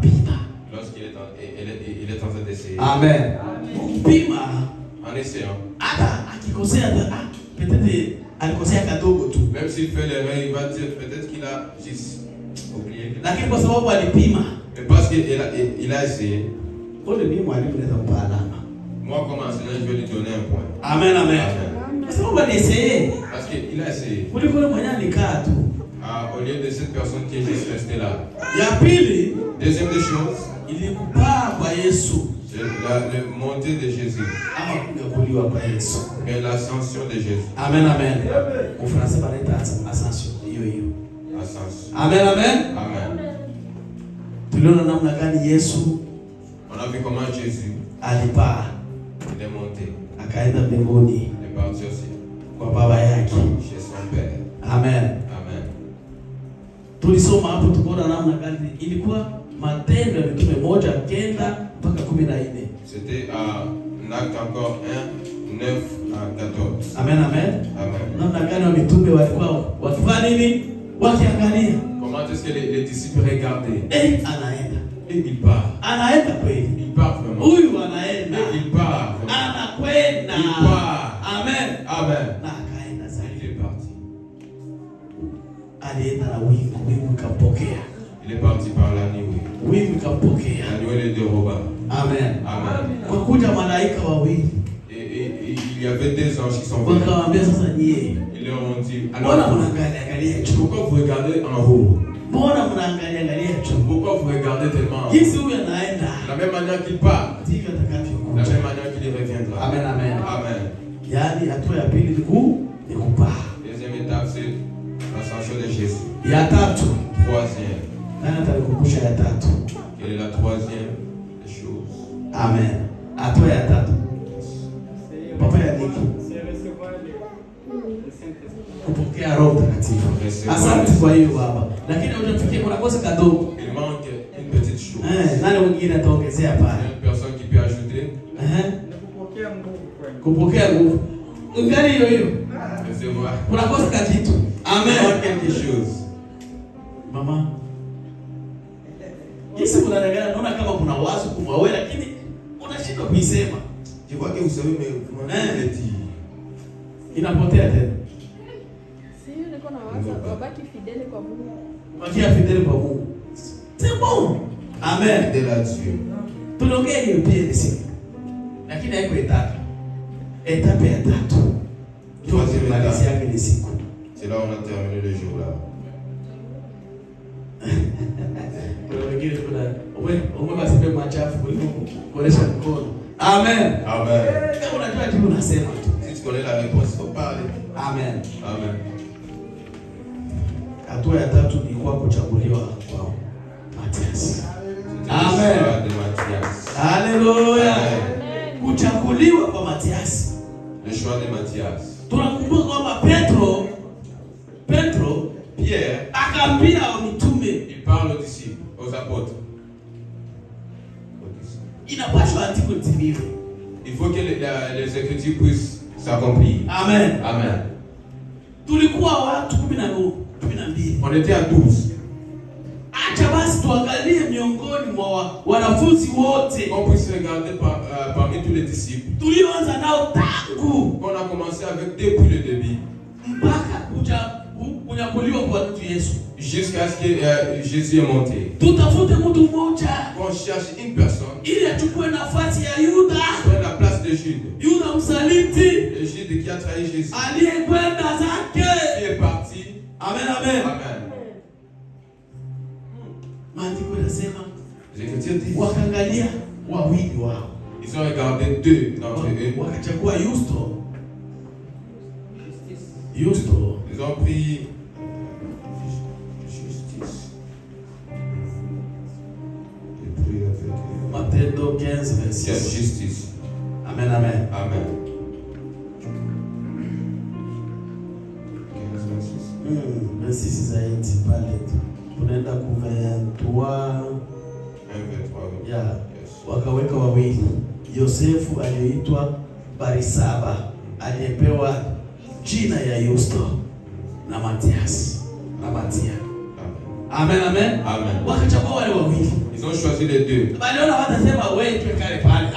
Lorsqu'il est en train d'essayer. Amen. Pima. En essayant. Hata akikosea peut-être alikosea kadogo tu. Même s'il fait l'erreur, il va dire peut-être qu'il a juste oublié. Lakini kwa sababu alipima. Mais parce qu'il a essayé. Ole mimi mwalimu naweza kumpa alama. Moi comme enseignant, je vais lui donner un point. Amen, amen. Kwa sababu aliessayé. Parce qu'il a essayé. Kuliko yule mwenye alikaa tu. Au lieu de cette personne qui est juste restée là. Ya pili, deuxième des choses, ilikupaa kwa Yesu. c'est la montée de Jésus. Ama kunyakuliwa kwa Yesu. Mais l'ascension de Jésus. Amen, amen. Au français banaita ascension. Hiyo. Ascension. Amen, amen. Amen. Tuliona namna gani Yesu On a vu comment Jésus alipaa. il est monté. Akaenda mbinguni. Il est parti aussi. Kwa baba yake. Chez son père. Amen. Amen. Tulisoma hapo tukaona namna gani ilikuwa Matendo ya Mitume 1:9 mpaka 14. C'était un acte encore 1, 9 à 14. Amen, amen. Amen. Namna gani wa mitume walikuwa wakifanya nini? Wakiangalia. Comment est-ce que les disciples regardaient? Anaenda. Et il part. Anaenda kweli. Il part vraiment. Huyu anaenda. Et il part vraiment. Anakwenda. Il part. Amen. Amen. Na akaenda zaidi. Il est parti. Alienda na wingu kampokea. Il est parti par la nuit. Wingu kampokea. La nuit le déroba. Amen. Amen. Kwa kuja malaika wawili. Et il y avait des anges qui sont venus. Wakawaambia sasa nyie. Ils leur ont dit, Mbona mnaangalia juu? pourquoi vous regardez en haut? Mbona mnaangalia juu? Pourquoi vous regardez tellement en haut? Jinsi huyu anaenda. La même manière qu'il part, Ndivyo la atakavyokuja. même manière qu'il y reviendra. Amen, amen. Amen. Yaani hatua ya pili ni kupaa. Deuxième étape, c'est l'ascension de Jésus. Ya tatu. Troisième. Nani atakukumbusha ya tatu? Quelle est la troisième des choses? Amen. Hatua ya tatu. Papa ya niki. Kupokea Roho Mtakatifu. Asante kwa hiyo baba. Lakini unafikia kuna kosa kadogo. Il manque une petite chose. Nani mwingine ataongezea pale? Une personne qui peut ajouter. Kupokea nguvu. Ungali hiyo hiyo. Recevoir. Kuna kosa kakitu. Amen. Il manque quelque chose. Mama. Jinsi unaangalia naona kama kuna wazo kumwawe lakini unashindwa kuisema. Je vois que vous savez mais vous m'avez dit. Inapotea tena. Sio niko na wazo wabaki fidele kwa Mungu. Bakia fidele kwa Mungu. C'est bon. Amen. Fidèle à Dieu. Tunaongea hiyo pia ni siku. Lakini haiko etape. Etape ya tatu. Troisième Malizia étape. yake ni siku. C'est là où on a terminé le jour là. Kuna wengine umwe basipe machafu kuliko kuonesha mkono. Amen. Amen. Kama unajua jibu unasema tu. Si tu connais la réponse, il faut parler. Amen. Amen. Hatua ya tatu ni kwa kuchaguliwa kwa Matias. Amen. De Matthias. Haleluya. Amen. Kuchaguliwa kwa Matias. choix de Matthias. Tunakumbuka kwamba Petro Pierre, akaambia mitume il parle aux disciples, aux apôtres. inapaswa andiko litimie. Il faut que les Écritures puissent s'accomplir. Amen. Amen. Tulikuwa watu 12. On était à 12. Acha basi tuangalie miongoni mwa wanafunzi wote On puisse regarder parmi tous les disciples. tulioanza nao tangu On a commencé avec depuis le début. mpaka kunyakuliwa kwa mtu Yesu. Jusqu'à ce que Jésus est monté. Tutafute mtu mmoja On cherche une personne ili achukue nafasi ya Yuda. prenne la place de Jude. Yuda msaliti Le Jude qui a trahi Jésus. aliyekwenda zake. Il est parti. Amen, amen. Amen. Maandiko yanasema Les Écritures disent. wakaangalia wawili wao. Ils ont regardé deux d'entre eux. Wakachagua Yusto. Ils ont pris justice. Ils prient avec eux. Matendo 15 verset Yes, 6. justice. Amen, amen. Amen. 15, 26. Verset 6 zaidi pale. Tunaenda ku 23. 1, 23. Ya, Yes. wakaweka wawili. Yosefu aliyeitwa Barisaba aliyepewa jina ya Yusto na Matias na Matia. Amen, amen. Amen. Wakachagua wale wawili. Ils ont choisi les deux. Waliona watasema wewe tuwekale pale.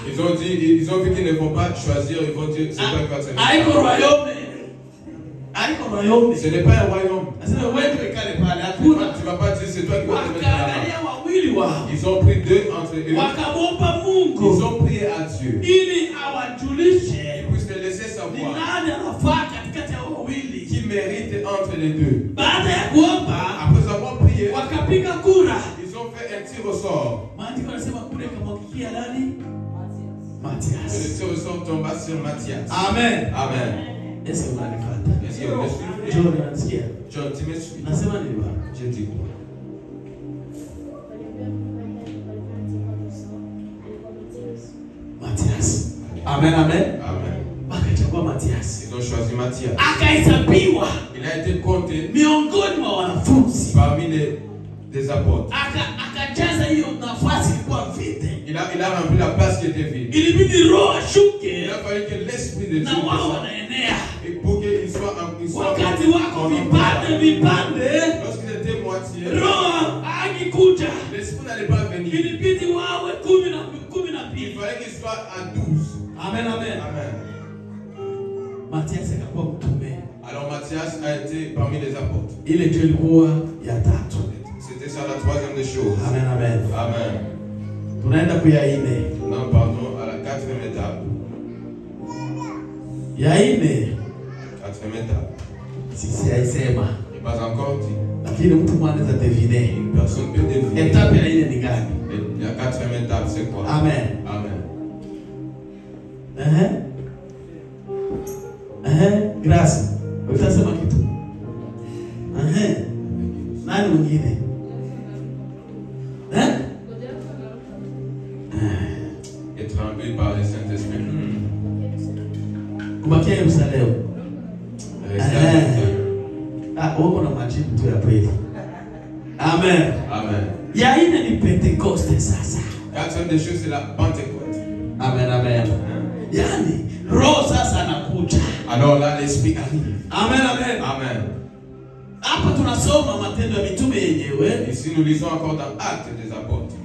Ils ont vu qu'ils ne vont pas choisir, ils vont dire c'est pas grave. Haiko royaume. Haiko royaume. Ce n'est pas un royaume. Asema wewe tuwekale pale. Hakuna. Tu vas pas dire c'est toi qui vas te mettre là-bas. Wakaangalia wawili wao. Ils ont pris deux entre eux. Wakamwomba Mungu Ils ont prié à Dieu. ili awajulishe Ils puissent te laisser ni savoir nani anafaa katikati ya wawili. qui mérite entre les deux. Baada ya kuomba Après avoir prié, wakapiga kura. ils ont fait un tir au sort. Maandiko yanasema kule kamwakikia nani? Et Matias. le tir au sort tomba sur Matthias. Amen. Amen. Est-ce que unanipata? Est-ce que vous me suivez? John unanisikia? John, tu me suis? Nasema nini bwana? Je dis quoi? Matias. Amen, amen. Amen. Wakachagua Matias. Ils ont choisi Matthias. Akahesabiwa Il a été compté miongoni mwa wanafunzi. parmi les apôtres. Akajaza hiyo nafasi kwa vite. Il a rempli la place qui était vide. Ilibidi roho Il ashuke a fallu que l'Esprit de Dieu na wao descende. wanaenea. Et pour qu'ils soient Wakati wako vipande lorsqu'ils étaient moitié, roho akikuja l'Esprit n'allait pas venir. ilibidi wawe 12. Il fallait qu'ils soient à 12. Amen, amen. Amen. Matias akakuwa mtume. Alors Matthias a été parmi les apôtres. Ile ndio ilikuwa ya tatu. C'était ça la troisième des choses. Amen, amen. Amen. Tunaenda kuya ine. Nous partons à la quatrième étape. Ya ine Quatrième étape. sisi haisema, Il n'est pas encore dit. lakini mtu mwanaweza za devine. Une personne peut deviner. Etape ya ine ni gani? La quatrième étape, c'est quoi? Amen. Amen. Grace. Utasema kitu. Nani mwingine? Être rempli par le Saint-Esprit. Kubakia Yerusalemu. Rester à Jérusalem. Uko na majibu tu ya kweli. Amen. Amen. Ya ine ni Pentecoste sasa. Quatrième des choses, c'est la Pentecôte. Amen, amen. Yani roho sasa anakuja. Alors là, l'Esprit arrive. Amen, amen. Amen. Hapa tunasoma matendo ya mitume yenyewe. Ici, nous lisons encore dans Actes des Apôtres.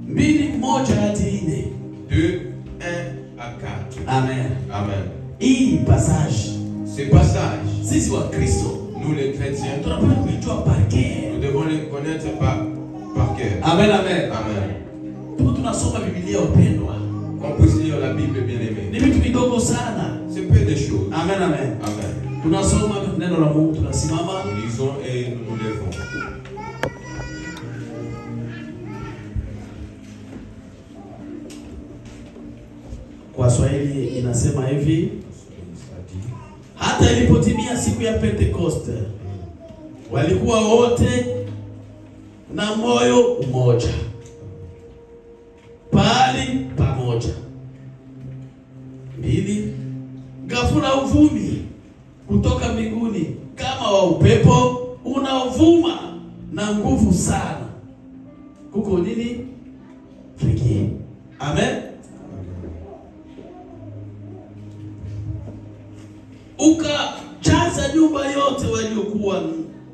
2:1 hadi 4. 2, 1 à 4. Amen. Amen. Hii passage Ces passages, sisi wa Kristo nous les chrétiens, tunapenda kuijua par cœur. nous devons les connaître par cœur. Amen, amen. Amen. Tuko tunasoma Biblia upendwa. Qu'on puisse lire la Bible bien-aimée. Ni vitu vidogo sana. C'est peu de choses. Amen, amen. Amen. Tunasoma neno la Mungu, tunasimama. Nous lisons et nous nous levons. Kwa Swahili inasema hivi: hata ilipotimia siku ya Pentekoste, walikuwa wote na moyo mmoja, pali pamoja. 2, Amen. Ukajaza nyumba yote waliokuwa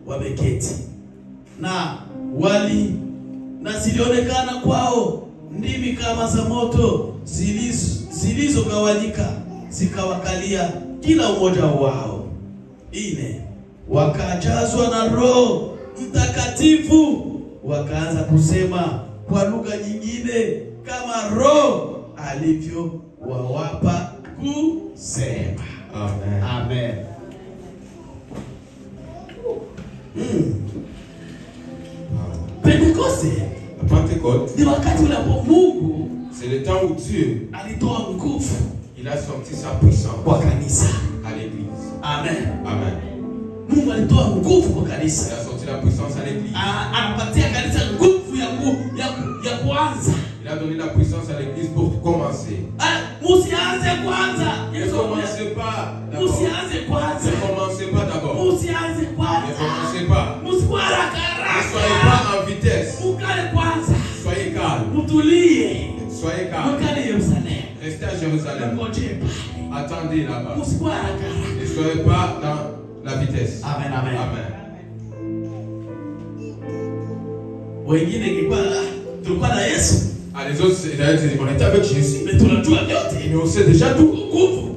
wameketi, na zilionekana kwao ndimi kama za moto zilizogawanyika zikawakalia kila umoja wao. 4, wakajazwa na Roho Mtakatifu, wakaanza kusema kwa lugha nyingine kama Roho alivyo wawapa kusema. Amen. Amen. Pentecoste, La Pentecôte, ni wakati ule ambapo Mungu c'est le temps où Dieu, alitoa nguvu il a sorti sa puissance kwa kanisa. à l'église. Amen. Amen. Mungu alitoa nguvu kwa Il kanisa. a sorti la puissance à l'église. Anapatia kanisa nguvu ya kuanza. Il a donné la puissance à l'église pour commencer. Musianze kwanza. Ne commencez pas d'abord. Musianze kwanza. Ne commencez pas d'abord. Musianze Ne kwanza. commencez pas. Musikwara Ne karaka. soyez pas en vitesse. Mukale kwanza. Soyez calme. Mutulie. Soyez calme. Mukale Yerusalemu. Restez à Jérusalem. Ngoje pale. Attendez là-bas. Musikwara karaka. Ne soyez pas dans la vitesse. Amen, amen. Amen. Wengine tulikuwa na Yesu. Les autres, on était avec Jésus. Mais tunajua vyote. Mais on sait déjà tout. Nguvu.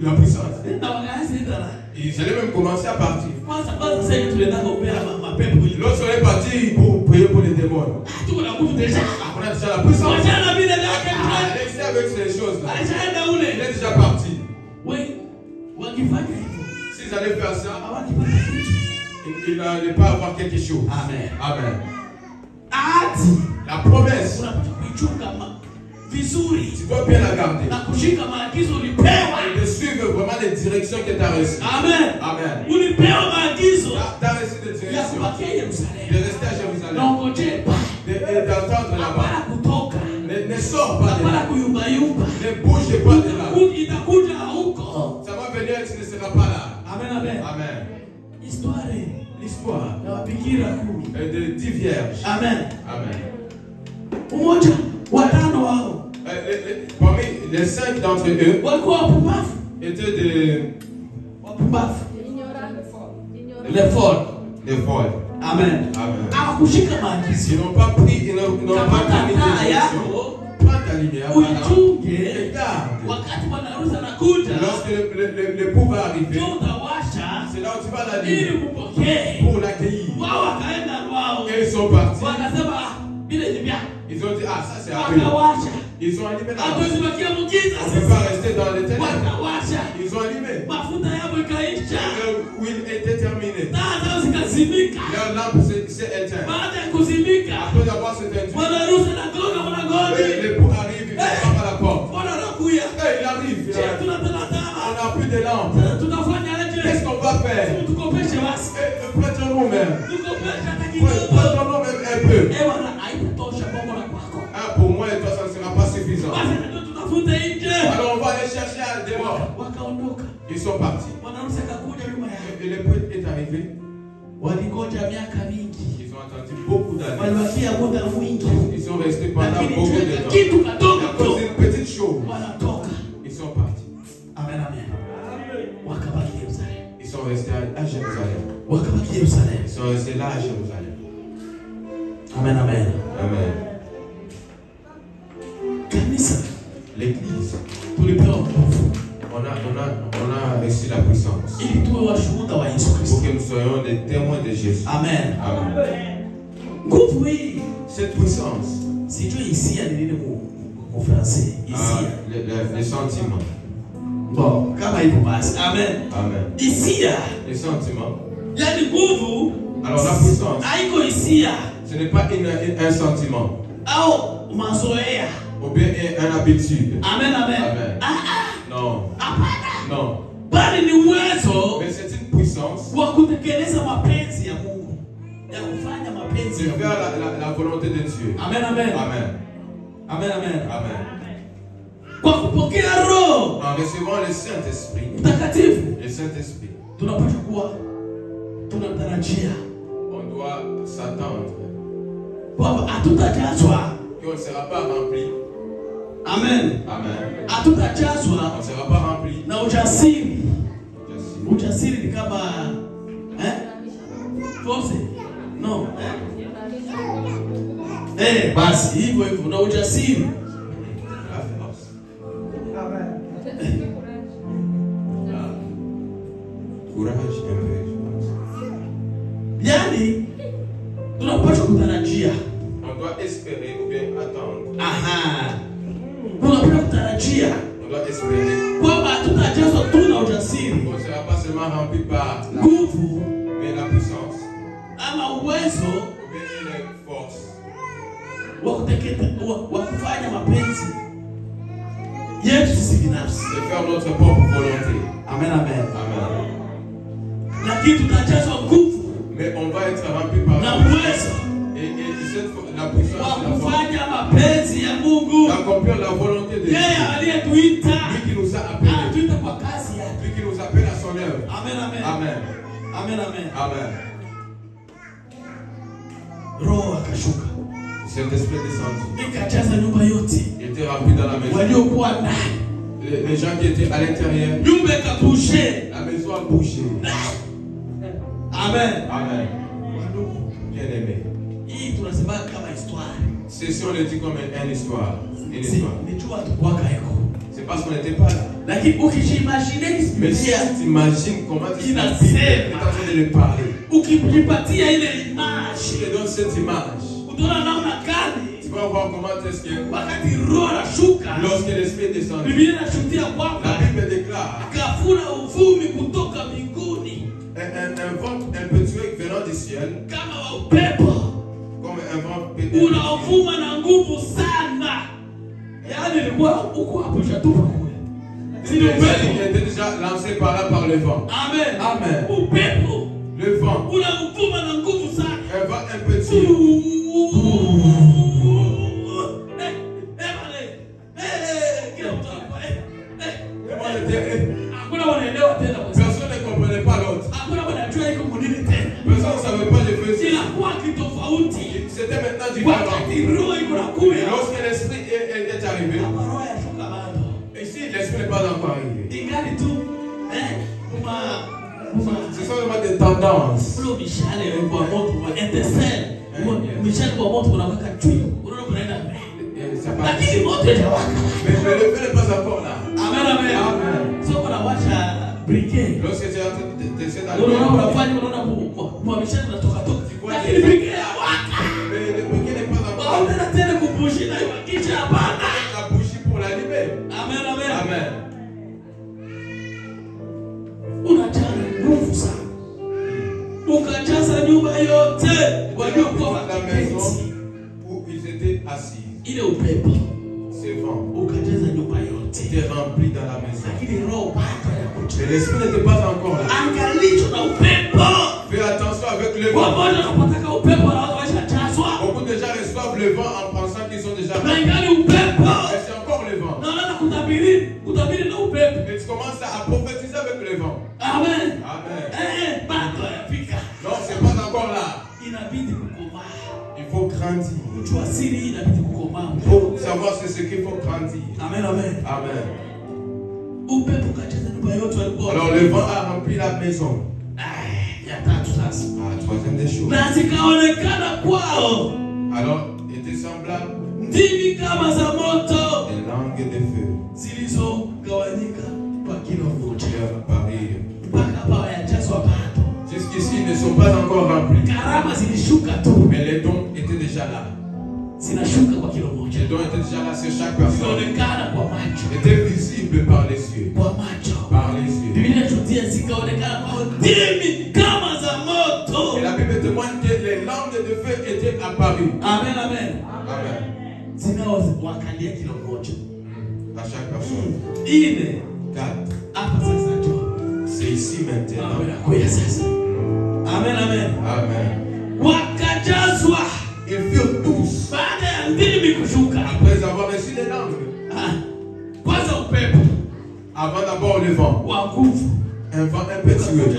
La puissance. Na wakaanza ndara. Ils allaient même commencer à partir. Kwanza sasa hivi tunaenda kuombea mapepo ili. Lorsqu'on est parti pour prier pour les démons, Tuko na nguvu deja. on a déjà la puissance. Wajana vile yake. Laissez avec ces choses-là. Alishaenda Il ule. est déjà parti. Wewe wakifanya hivyo. S'ils allaient faire ça, Hawakipata kitu. ils n'allaient pas avoir quelque chose. Amen. Amen. Ahadi. La promesse, Unapaswa kuichunga vizuri tu dois bien la garder. na kushika maagizo ulipewa. Et de suivre vraiment les directions que tu as reçues. Amen. Amen. Ulipewa maagizo Tu as reçu des ya directions. kubakia De Yerusalemu. rester à Jérusalem. Na ungojee pale. Et d'entendre là-bas. Hapana kutoka. Ne sors pas de Hapana là. kuyumbayumba. Ne bouge pas de là. Itakuja huko. Ça va venir et tu ne seras pas là. Amen, amen. Amen. L'histoire ya wabikira 10. Et de 10 vierges. Amen. Amen. Umoja watano wao Parmi les 5 d'entre eux walikuwa wapumbavu. étaient des Wapumbavu. Ignorance. Le fort. folles. Amen. Amen. Hawakushika maagizo. Ils n'ont pas pris, ils n'ont pas Kamata pris taa les directions. yako Prends ta lumière, voilà. uitunge. Regarde. Wakati bwana harusi anakuja, Lorsque le pouvoir va arriver, ndio utawasha c'est là où tu vas la ili lire kupokee. pour l'accueillir. Wao wakaenda kwao. Et ils sont partis. Wakasema vile ni vya. Ils ont dit, ah, ça c'est à eux. Wakawasha. Ils ont allumé la Hatuwezi lampe. bakia mkiza On ne peut sasa. pas rester dans les ténèbres. Wakawasha. Ils ont allumé. Mafuta yao ikaisha. Leur huile était terminée. Taa zao zikazimika. Leur lampe s'est éteinte. Baada ya kuzimika, Après avoir s'éteint, bwana harusi anagonga mlangoni. l'époux arrive, il frappe à la porte. Bwana anakuja. Il arrive. Je, tunatanatana. On n'a plus de lampe. Tunafanya Qu'est-ce aje? qu'on va faire? Tukopeshe basi. Prêtons-nous même. Tukopeshe hata kidogo. Prêtons-nous même un peu. Bwana haitatosha bongo la kwako. Ah, pour moi et toi, ça ne sera pas suffisant. Basi ndio tutafute nje. Alors on va aller chercher à dehors. Wakaondoka. Ils sont partis. Bwana harusi akakuja nyuma yao. Et le prêtre est arrivé. Walingoja miaka mingi. Ils ont attendu beaucoup d'années. Waliwakia muda mwingi. Ils sont restés pendant Lakini beaucoup de juu ya temps. kitu Et kadogo à cause tu d'une petite chose, wanatoka. ils sont partis. Amen, amen. Wakabaki Yerusalemu. Ils sont restés à Jérusalem. Wakabaki Yerusalemu. Ils sont restés là à Jérusalem. Amen, amen. Amen. Kanisa L'église, tulipewa nguvu on a reçu la puissance ili tuwe washuhuda wa Yesu Kristo. pour que nous soyons des témoins de Jésus. Amen. Amen. Nguvu hii Cette puissance, sijui hisia ni nini mu Francais. Hisia. les sentiments. Bon, kama hivyo basi. Amen. Amen. Hisia. Les sentiments. Yaani nguvu Alors la puissance, haiko hisia ce n'est pas un sentiment au mazoea. ou bien une habitude. Amen, amen. Amen. Non, Hapana. non. Bali ni uwezo Mais c'est une puissance wa kutekeleza mapenzi ya Mungu. Ya kufanya de mapenzi ya faire Mungu. la volonté de Dieu. Amen, amen. Amen. Amen, amen. Amen. Kwa kupokea roho En recevant le Saint-Esprit, mtakatifu le Saint-Esprit, tunapaswa kuwa tunatarajia on doit s'attendre kwamba hatutajazwa qu'on ne sera pas rempli Amen. Amen. Hatutajazwa On ne sera pas rempli. na ujasiri. Ujasiri ni kama force. No. Basi hivyo hivyo na ujasiri. La force. Courage un peu, je pense. Yaani tunapaswa kutarajia. On doit espérer ou bien attendre. Aha. Tunapaswa kutarajia. On doit espérer. Kwamba tutajazwa tu na ujasiri. On ne sera pas seulement rempli par la Nguvu mais la puissance ama uwezo ou bien la force wa kufanya mapenzi yetu sisi binafsi. de faire notre propre volonté. Amen, amen. Amen. Lakini tutajazwa nguvu Mais on va être rempli par na la uwezo la puissance, wa la force kufanya mapenzi ya Mungu. d'accomplir la volonté de Dieu. Yeye aliyetuita Lui qui nous a appelés, anatuita kwa kazi yake. lui qui nous appelle à son œuvre. Amen, amen. Amen. Amen, amen. Amen. Roho akashuka Cet esprit descendu. ikajaza nyumba yote Il était rempli dans la maison. waliokuwa ndani. Les gens qui étaient à l'intérieur, Nyumba ikabushe. la maison a bougé. Amen. Amen. Ndugu, Bien aimé. hii tunasema kama histoire. Ceci on le dit comme une histoire. Une Si histoire. nijua tukwaka iko. C'est parce qu'on n'était pas là. Lakini ukijimagine Mais si Biblia tu t'imagines comment tu Il a est fait. en train de le parler, ukijipatia ile je image te donne cette image. utaona namna gani Tu vas voir comment est-ce que wakati roho anashuka. lorsque l'esprit est descendu, Biblia inashuhudia la kwamba Bible déclare akafuna uvumi kutoka mbinguni un vent impétueux venant du ciel, kama wa upepo comme un vent pétueux. unaovuma na nguvu sana. Yaani ilikuwa huko hapo shatupa kule. Si ni Il upepo. était déjà lancé par là par le vent. Amen. Amen. Upepo Le vent, unavuma na nguvu sana. un vent impétueux. Comment était- Hakuna wanaelewa tena kwa sababu Personne ne comprenait pas l'autre. hakuna wanajua iko munini tena. Personne ne savait pas le feu. Inakuwa kitofauti. C'était maintenant différent. Wakati roho iko nakuja. Et lorsque l'esprit est arrivé, Hapa roho yashuka bado. ici l'esprit n'est pas encore arrivé. Ingali tu kuma Ce sont vraiment des tendances. ule mishale kwa moto wa intestine. Mishale kwa moto unawaka chui. Unaona kunaenda mbele. Ça part. Lakini moto hajawaka. Mais le feu n'est pas encore là. Amen, amen. Amen. So wanawasha briquet. Lorsque tu es en train de cette Unaona unafanya unaona kwa mishale unatoka toka. Lakini briquet hawaka. mais le briquet n'est pas encore là. Waona tena kupushi na iwakisha hapana. La bougie pour l'allumer. Amen, amen. Amen. Unajana nguvu sana. Ukajaza nyumba yote waliokuwa La wakiketi. maison où ils étaient assis. Ile upepo Ce vent ukajaza nyumba yote. était rempli dans la maison. Lakini roho bado hayakuja. Mais l'esprit n'était pas encore là. Angalicho na upepo. Fais attention avec le Kwa vent. moja unapotaka upepo na watu washajazwa. Beaucoup de gens reçoivent le vent en pensant qu'ils sont déjà Na remplis. ingali upepo. Mais c'est encore le vent. Na unaanza kutabiri na upepo. Et tu commences à prophétiser avec le vent. Amen. Amen. Bado hayafika. Non, c'est pas encore là. Inabidi kukomaa. Il faut grandir. Kujua siri inabidi kukomaa. Il faut savoir ce qu'il faut grandir. Amen, amen. Amen. Upepo ukajaza nyumba yote walikuwa. Alors le vent a rempli la maison. Ya tatu sasa. Troisième des choses. Na zikaonekana kwao Alors, il était semblable ndimi kama za moto des langues de feu zilizogawanyika kwa kila mmoja. qui apparurent. Mpaka hapa hayajazwa bado. Jusqu'ici, ils ne sont pas encore remplis. Karama zilishuka tu. Mais les dons étaient déjà là. Zinashuka kwa kila mmoja. Les dons étaient déjà là sur chaque personne. Zinaonekana kwa macho. Étaient visibles par les yeux. Kwa macho. Par les yeux. Biblia inatuambia zikaonekana kwa ndimi kama za moto. Et la Bible témoigne que les langues de feu étaient apparues. Amen, amen. Amen. Zinawakalia kila mmoja. À chaque personne. Ine 4. hapa sasa ndio. C'est ici maintenant. Amen, kwa sasa. Amen, amen. Amen. Wakajazwa Ils furent tous, baada ya ndimi kushuka. après avoir reçu les langues, Kwanza upepo avant d'abord le vent, wa nguvu. un vent impétueux.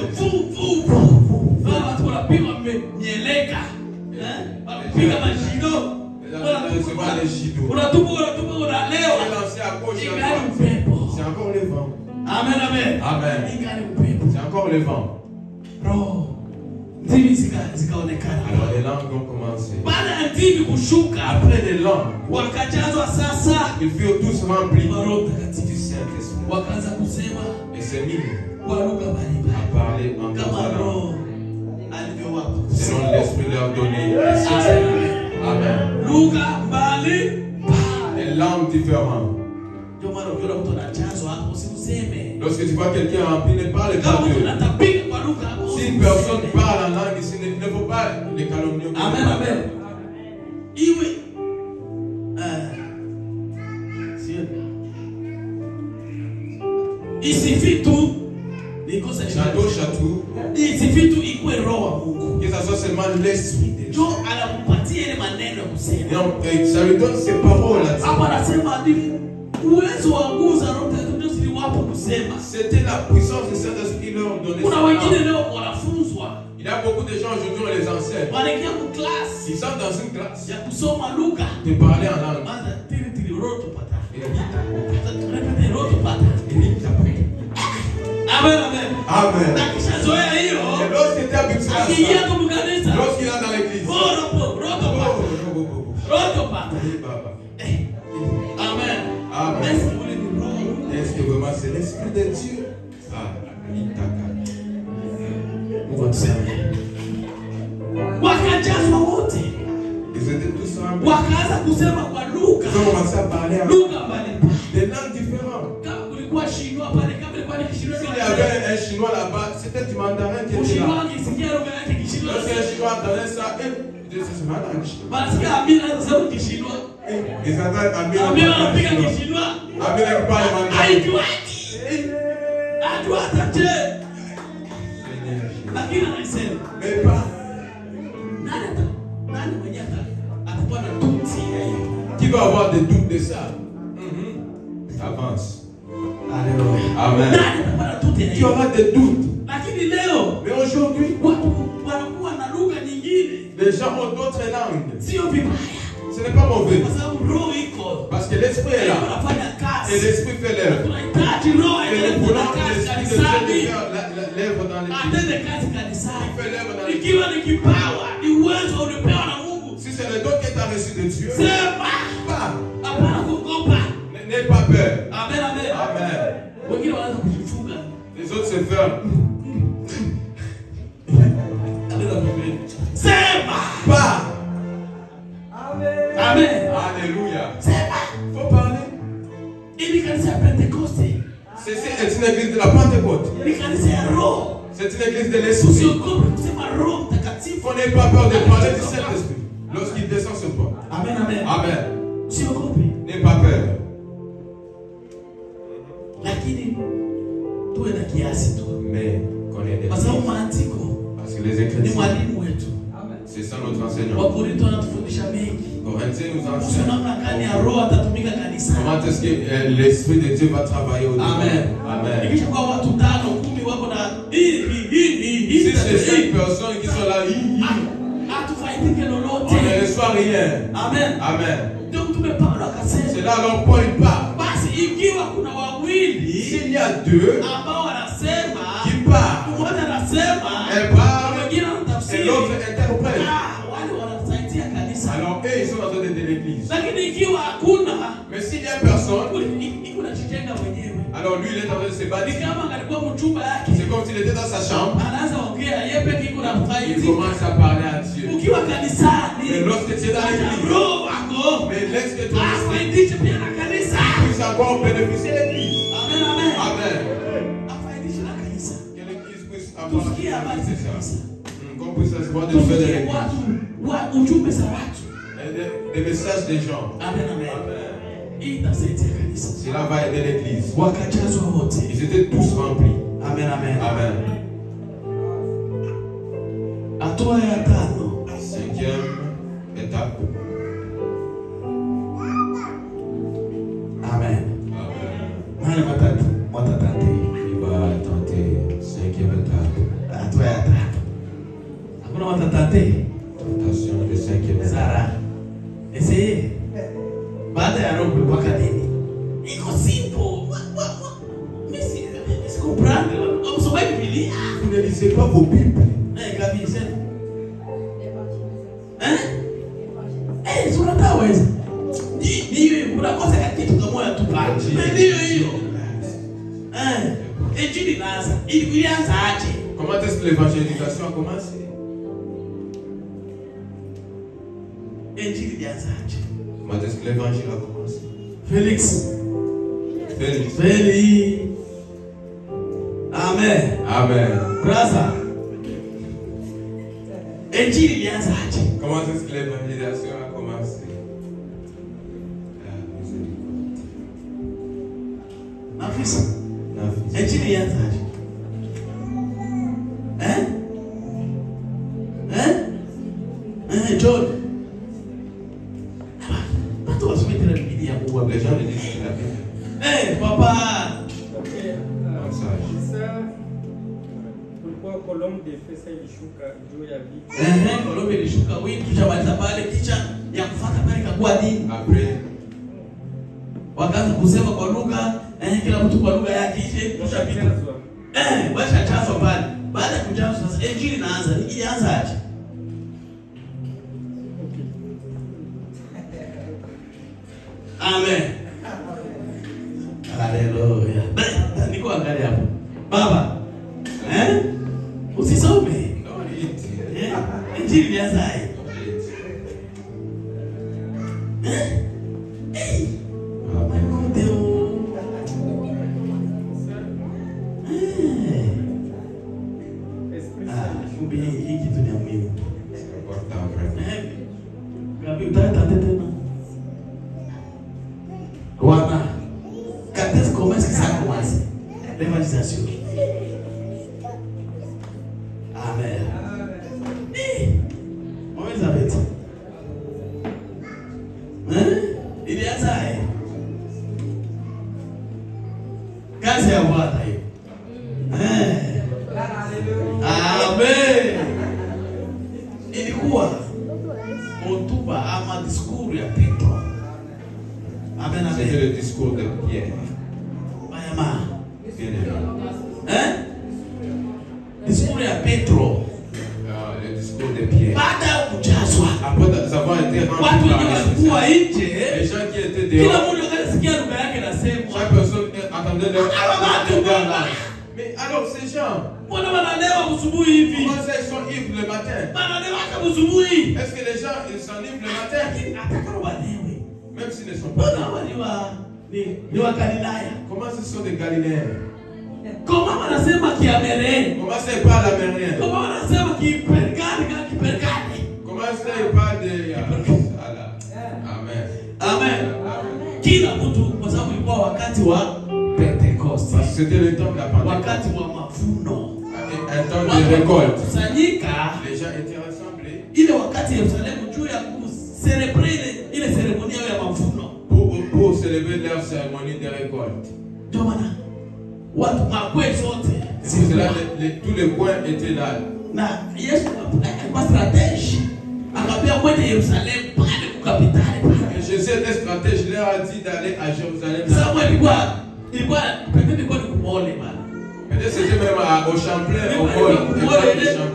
Watu wanapima mieleka. Wanapiga mashino. Recevoir les gidoux. Unatupa unalewa. approché à Ingali droite, upepo. c'est encore le vent. Amen, amen. Amen. Ingali upepo. C'est encore le vent. Roho. Ndimi zikaonekana. Alors les langues ont commencé. Baada ya ndimi kushuka, Après les langues, wakajazwa sasa ils furent tous remplis kwa Roho du Mtakatifu. Saint-Esprit. Wakaanza kusema Et s'est mis kwa lugha à mbalimbali parler en d'autres kama langues, Roho alivyowapa. selon l'Esprit leur donné. Amen. Lugha mbalimbali. Les langues différentes. Ndio maana ukiona mtu anajazwa hapo usimseme. Lorsque tu vois quelqu'un rempli, ne parle pas Kama mtu de. anatapika kwa lugha hapo Si une usimseme. personne parle en langue, il ne faut pas les calomnier. Amen, amen. Iwe sio isifi tu nikosa Château, isifi tu ikuwe roho wa Mungu. que ça soit seulement l'Esprit de Dieu. Ndio anakupatia ile maneno ya kusema. Donc, ça lui donne ses paroles là-dessus. Hapa anasema ni uwezo wa nguvu za Roho Mtakatifu ziliwapo kusema. C'était la puissance du Saint-Esprit leur donnait. Kuna ses wengine paroles. leo wanafunzwa Il y a beaucoup de gens aujourd'hui, on les enseigne. wanaingia mu class Ils sont dans une classe ya kusoma lugha. de parler en langue. Maana tili roho tupata. Et vite, Repete roho tupata. et vite après. Amen, amen. Amen. Na kisha zoea Et hiyo. lorsqu'il était habitué à Akiingia ça, kwa kanisa. lorsqu'il est dans l'église, Roho pata. oui, Baba. Amen. Amen. Est-ce que ule ni roho? Est-ce que vraiment c'est l'Esprit de Dieu? Ah, Itaka. Mungu atusamehe. Wakajazwa wote. Ils étaient tous remplis. Wakaanza kusema kwa lugha. Ils ont commencé à parler en Lugha mbalimbali. des langues différentes. Kama kulikuwa Shinwa pale, kama ilikuwa ni Kishinwa. S'il y avait un chinois là-bas, c'était du mandarin qui était Ushinwa là. akisikia lugha yake Kishinwa. Lorsqu'un chinois entendait ça, c'est malade. Wanasikia Amina anasema Kishinwa. Ils entendent Amina Amina anapiga chinois. Kishinwa. Amina qui parle mandarin. Haijuaji. Ajua hata je. Seigneur Jésus. Lakini anasema Mais pas. nani mwenye atakuwa na tuti ya hiyo? Qui va avoir des doutes de ça? Avance. Alléluia. Amen. Nani atakuwa na tuti ya Qui hiyo? aura des doutes? Lakini leo Mais aujourd'hui, watu wanakuwa na lugha nyingine, les gens ont d'autres langues. sio vibaya, Ce n'est pas mauvais. kwa sababu roho iko Parce que l'esprit est là. unafanya Et kazi. l'esprit fait l'œuvre. Tunahitaji roho Et endelee nous kufanya voulons kazi l'esprit de Dieu de kanisani, faire l'œuvre dans l'église. atende kazi kanisani. Il fait l'œuvre dans l'église. Ikiwa ni kipawa, ni uwezo ulipewa na Mungu, Si c'est le don que tu as reçu de Dieu, sema pas. hapana kuogopa. N'aie pas peur. Amen, amen. Amen. Wengine wanaanza kujifunga. Les autres se ferment. Sema Pas. amen. Alléluia. Sema Faut parler. ili kanisa ya Pentekoste Ceci est une église de la Pentecôte. ni kanisa ya roho. C'est une église de l'esprit. Usiogope kusema Roho Mtakatifu. Qu'on n'ait pas peur de parler du Saint-Esprit lorsqu'il descend sur toi. Amen, amen. Amen. Usiogope. N'aie pas peur. Lakini tuwe na kiasi tu. Mais qu'on ait des Kwa sababu maandiko Parce que les ni Écritures, mwalimu wetu. c'est ça notre enseignant. Wakorintho wanatufundisha mengi. Corinthiens nous Kuhusu enseigne namna gani ya roho atatumika kanisani. comment est-ce que l'Esprit de Dieu va travailler au Amen. Amen. Ikisha kwa watu 5, 10 wako na Si c'est 5 personnes qui sont là, hatufaidike on lolote. ne reçoit rien. Amen. Amen. Ndio Mtume Paulo akasema, C'est là alors Paul part. basi ikiwa kuna wawili S'il y a deux ambao wanasema, qui partent, mmoja anasema elle parle mwingine et anatafsiri, l'autre interprète. wale wanasaidia kanisa. Alors eux, ils sont en train d'aider l'église. Lakini ikiwa hakuna, Mais s'il y a personne, iko najijenga mwenyewe. alors lui, il est en train de se Ni bâtir. kama alikuwa mchumba yake, C'est comme s'il était dans sa chambre. anaanza ongea yeye peke iko na Il faidi. commence à parler à Dieu. Ukiwa kanisani, Mais lorsque tu es dans l'église, roho wako mais laisse que ton esprit afaidishe pia na kanisa. puisse encore bénéficier de l'église. Amen, amen. Amen. Afaidishe na kanisa. Que l'église puisse avoir Tusikie habari za kanisa. qu'on puisse recevoir des faits de Tusikie l'église. ujumbe za watu. Des messages des gens. Amen, amen. Hii itasaidia kanisa. Cela va aider l'église. Wakajazwa wote. Ils étaient tous remplis. Amen, amen. Amen. Hatua ya 5. 5e étape. Amen. Amen. Nani mwatatante? Il va tenter 5e étape. Hatua ya 5. Hakuna mwatatante? Tentation de 5e étape. Sara. Ese baada ya roho kulikuwa kadeni. Iko simple. Mais c'est comprendre. On se va Bible. Vous ne lisez pas vos Bibles. Gabi, c'est. Hein? Unataweza. Ni unakosa kitu kama ya tupaji. Ndio hiyo. Injili inaanza. Ilianza aje? Comment est-ce que l'évangélisation a commencé? Injili ilianza aje? Comment est-ce que l'évangile a commencé? Félix. Amen. Amen. Brother. Injili ilianza aje? Comment est-ce que l'évangélisation a commencé? Nafisa. Injili ilianza aje? John. Pato wasome tena Biblia ya Mungu. Les gens le disent la Bible. Papa. Kulikuwa kolombe de fesa ilishuka juu ya vitu. Kolombe ilishuka wingi tutamaliza pale kisha ya kufuata pale kakuwa nini? Après wakaanza kusema kwa lugha, kila mtu kwa lugha yake ishe tushapita. Washachazwa pale. Baada ya kujazwa sasa injili inaanza. Ilianza aje? Amen. Hallelujah. Niko angalia hapo. Baba. Usisome. Injili ilianza aje? Quand est-ce que ça a commencé? L'évangélisation. Amen. On les avait dit. Il y a ça. Kazi ya Bwana hiyo. Amen. Ilikuwa hotuba ama diskuru ya Petro. Amen, amen. C'était le discours de Pierre. Bayama. Bien-aimé. Discours ya Petro. Le discours de Pierre. Baada ya kujazwa. Après avoir été rempli Watu par wengi l'Esprit walikuwa Saint, nje. les gens qui étaient Kila dehors, mtu akasikia lugha yake nasema. chaque personne entendait leur langue. Mais alors ces gens, Mbona wanalewa usubuhi hivi? comment ça ils sont ivres le matin? Wanalewa kama usubuhi. Est-ce que les gens ils s'enivrent le matin? Atakao walewe. Même s'ils ne sont pas. Mbona ni wa Galilaya? Comment ce sont des Galiléens? Comment wanasema Kiamereni? Comment ça ils parlent amérien? Comment wanasema Kiperkani? Comment ça ils parlent de Amen. Amen. Kila mtu kwa sababu ilikuwa wakati wa Pentecost. Parce que c'était le temps de la Pentecôte. Wakati wa mavuno. Un temps de récolte. Kusanyika. Les gens étaient rassemblés. Ile wakati Yerusalemu juu ya kucelebrate ile ceremonia ya mavuno. Pour célébrer leur cérémonie de récolte. Ndio maana watu makwe zote. C'est là tous les coins étaient là. Na Yesu alikuwa strategy. Akapia kwenda Yerusalemu pale kukapitali pale. Jésus était stratège, il leur a dit d'aller à Jérusalem. Sababu ilikuwa pekee kwa kumole bana. Peut-être c'était même au Champlain, au Mall.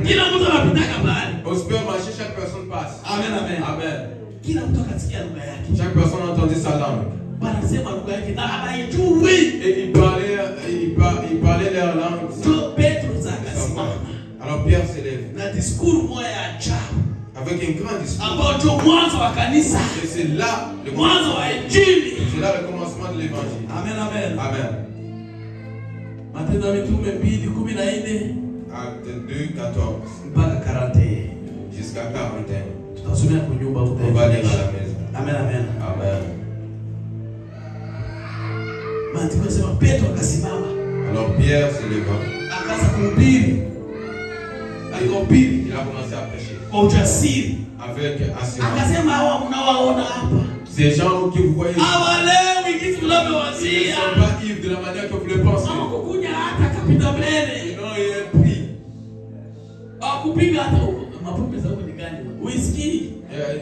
Kila mtu anapitaka pale. Au supermarché, chaque personne passe. Amen, amen. Amen. Kila mtu akasikia lugha yake. Chaque personne entendait sa langue. Wanasema lugha yake na haijui. Et ils parlaient leur langue. Petro akasimama. Alors Pierre s'élève. Na discours moja ya ajabu. Avec un grand discours. Ambao ndio mwanzo wa kanisa. Et c'est là le mwanzo wa injili. C'est là le commencement de l'évangile. Amen, amen. Amen. Matendo ya Mitume 2:14. Acte 2:14. Mpaka 41. Jusqu'à 41. Tutasomea kwa nyumba On va lire à la maison. Amen, amen. Amen. Maandiko yanasema Petro akasimama. Alors Pierre se leva. Akaanza kuhubiri. Alihubiri. Il a commencé à prêcher. Kwa ujasiri. Avec assurance. Akasema hawa mnawaona hapa. Ces gens qui vous voyez. Hawalewi kitu Ils ne tunavyowazia. sont pas ivres de la manière que vous le pensez. Hawakukuja hata kapita mbele. Ils ont eu un prix. Hawakupiga hata mapombe za huko ni gani? Whisky.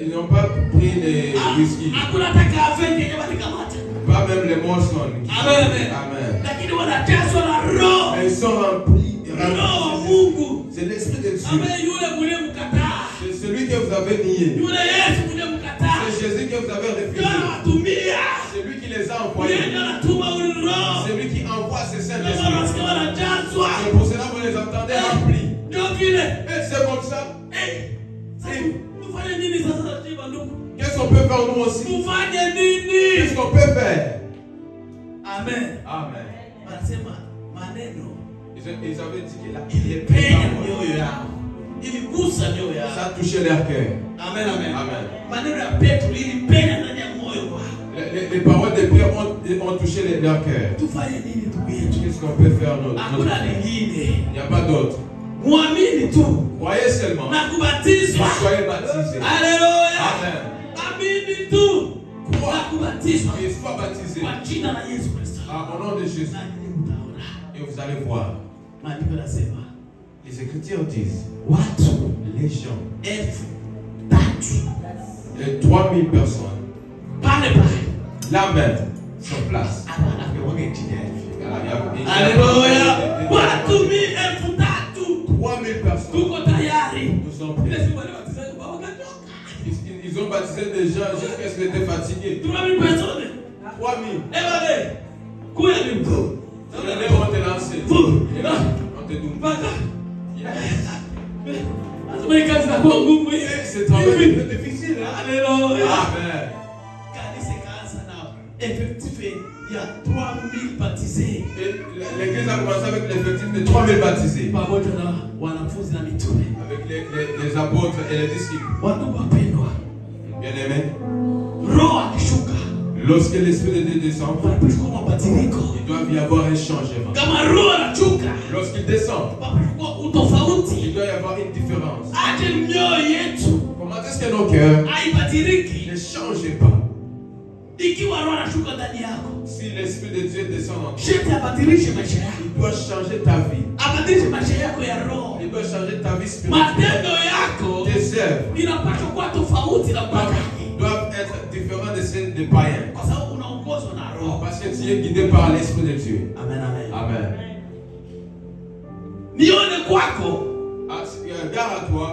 Ils n'ont pas pris les whisky. Hakuna hata kafe yenye walikamata. Pas Pas même les mensonges. Amen, amen. Amen. Lakini wanajazwa na roho. Mais ils sont remplis. Roho wa Mungu. C'est l'esprit de Dieu. Amen, yule mliyemkataa. C'est celui que vous avez nié. Yule Yesu mliyemkataa. C'est Jésus que vous avez refusé. Ndio anawatumia. C'est lui qui les a envoyés. Yeye ndio anatuma ule roho. C'est lui qui envoie ses saints Ndio esprits. wanasikia wanajazwa. C'est pour cela que vous les entendez remplis. Ndio vile. Et c'est comme ça. Tufanye nini sasa ndugu? Qu'est-ce qu'on peut faire nous aussi? Tufanye nini? Qu'est-ce qu'on peut faire? Amen. Amen. Wanasema maneno Ils avaient dit qu'il a ilipenya mioyo yao. Iligusa mioyo yao. Ça a touché leur cœur. Amen, amen. Amen. Maneno ya Petro ilipenya ndani ya moyo wao. Les paroles de Pierre ont touché leur cœur. Tufanye nini ndugu yetu? Qu'est-ce qu'on peut faire notre Hakuna lingine. Il n'y a pas d'autre. Muamini tu. Croyez seulement. Na kubatizwa. Soyez baptisés. Haleluya. Amen. Amini tu. Crois. Na kubatizwa. Et sois baptisé. Kwa jina la Yesu Kristo. Au nom de Jésus. Na nini mtaona? Et vous allez voir. Maandiko yanasema Les Écritures disent watu les gens, 3,000 les 3000 personnes, pale pale. là même, sur place. Hapana kwa nchi yetu. Alléluia. Watu 3,000 3000 personnes. tuko tayari. Nous sommes prêts. Ils ont baptisé des gens jusqu'à ce qu'ils étaient fatigués. 3,000 personnes. 3000. Ewe, kuya ni mtu. On te lance. On te double. Baka. Azumeni kazi na kwa ngumu hii. C'est très difficile. Alléluia. Amen. Kanisa kaanza na effectif ya 3,000 baptisés. Et l'église a commencé avec l'effectif de 3000 baptisés. Pamoja na wanafunzi na mitume. Avec les apôtres et les disciples. Wandugu wapendwa, Bien aimés. roho akishuka, Lorsque l'Esprit de Dieu descend, panapashukua mabadiliko. il doit y avoir un changement. Kama roho anashuka, Lorsqu'il descend, panapashukua utofauti. il doit y avoir une différence. Aje mioyo yetu Comment est-ce que nos cœurs haibadiliki ne changent pas? ikiwa roho anashuka ndani yako? Si l'Esprit de Dieu descend en toi, Shetani abadilishe maisha yako, il doit changer ta vie. abadilishe maisha yako ya roho. Il doit changer ta vie spirituelle. Matendo yako Tes œuvres inapaswa kuwa tofauti na pagani, doivent être différentes de celles des païens. kwa sababu unaongozwa na roho. Parce que tu es guidé par l'Esprit de Dieu. Amen, amen. Amen. Nione kwako Gare à toi.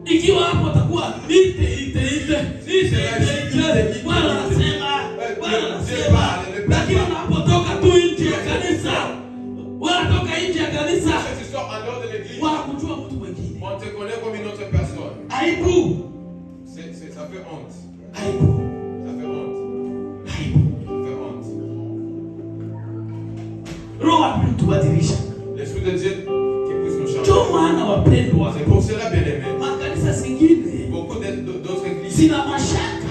ikiwa hapo atakuwa ite. Bwana anasema, lakini unapotoka tu nje ya kanisa, wanatoka nje ya kanisa, Si tu sors en dehors de l'église, wanakujua mtu mwingine. on te connaît comme une autre personne. Aibu, Ça fait honte. aibu, Ça fait honte. aibu. Ça fait honte. Roho alitubadilisha. L'Esprit de Dieu qui puisse nous changer. Ndio maana wapendwa, C'est pour cela, bien aimé. makanisa zingine Beaucoup d'autres églises zina mashaka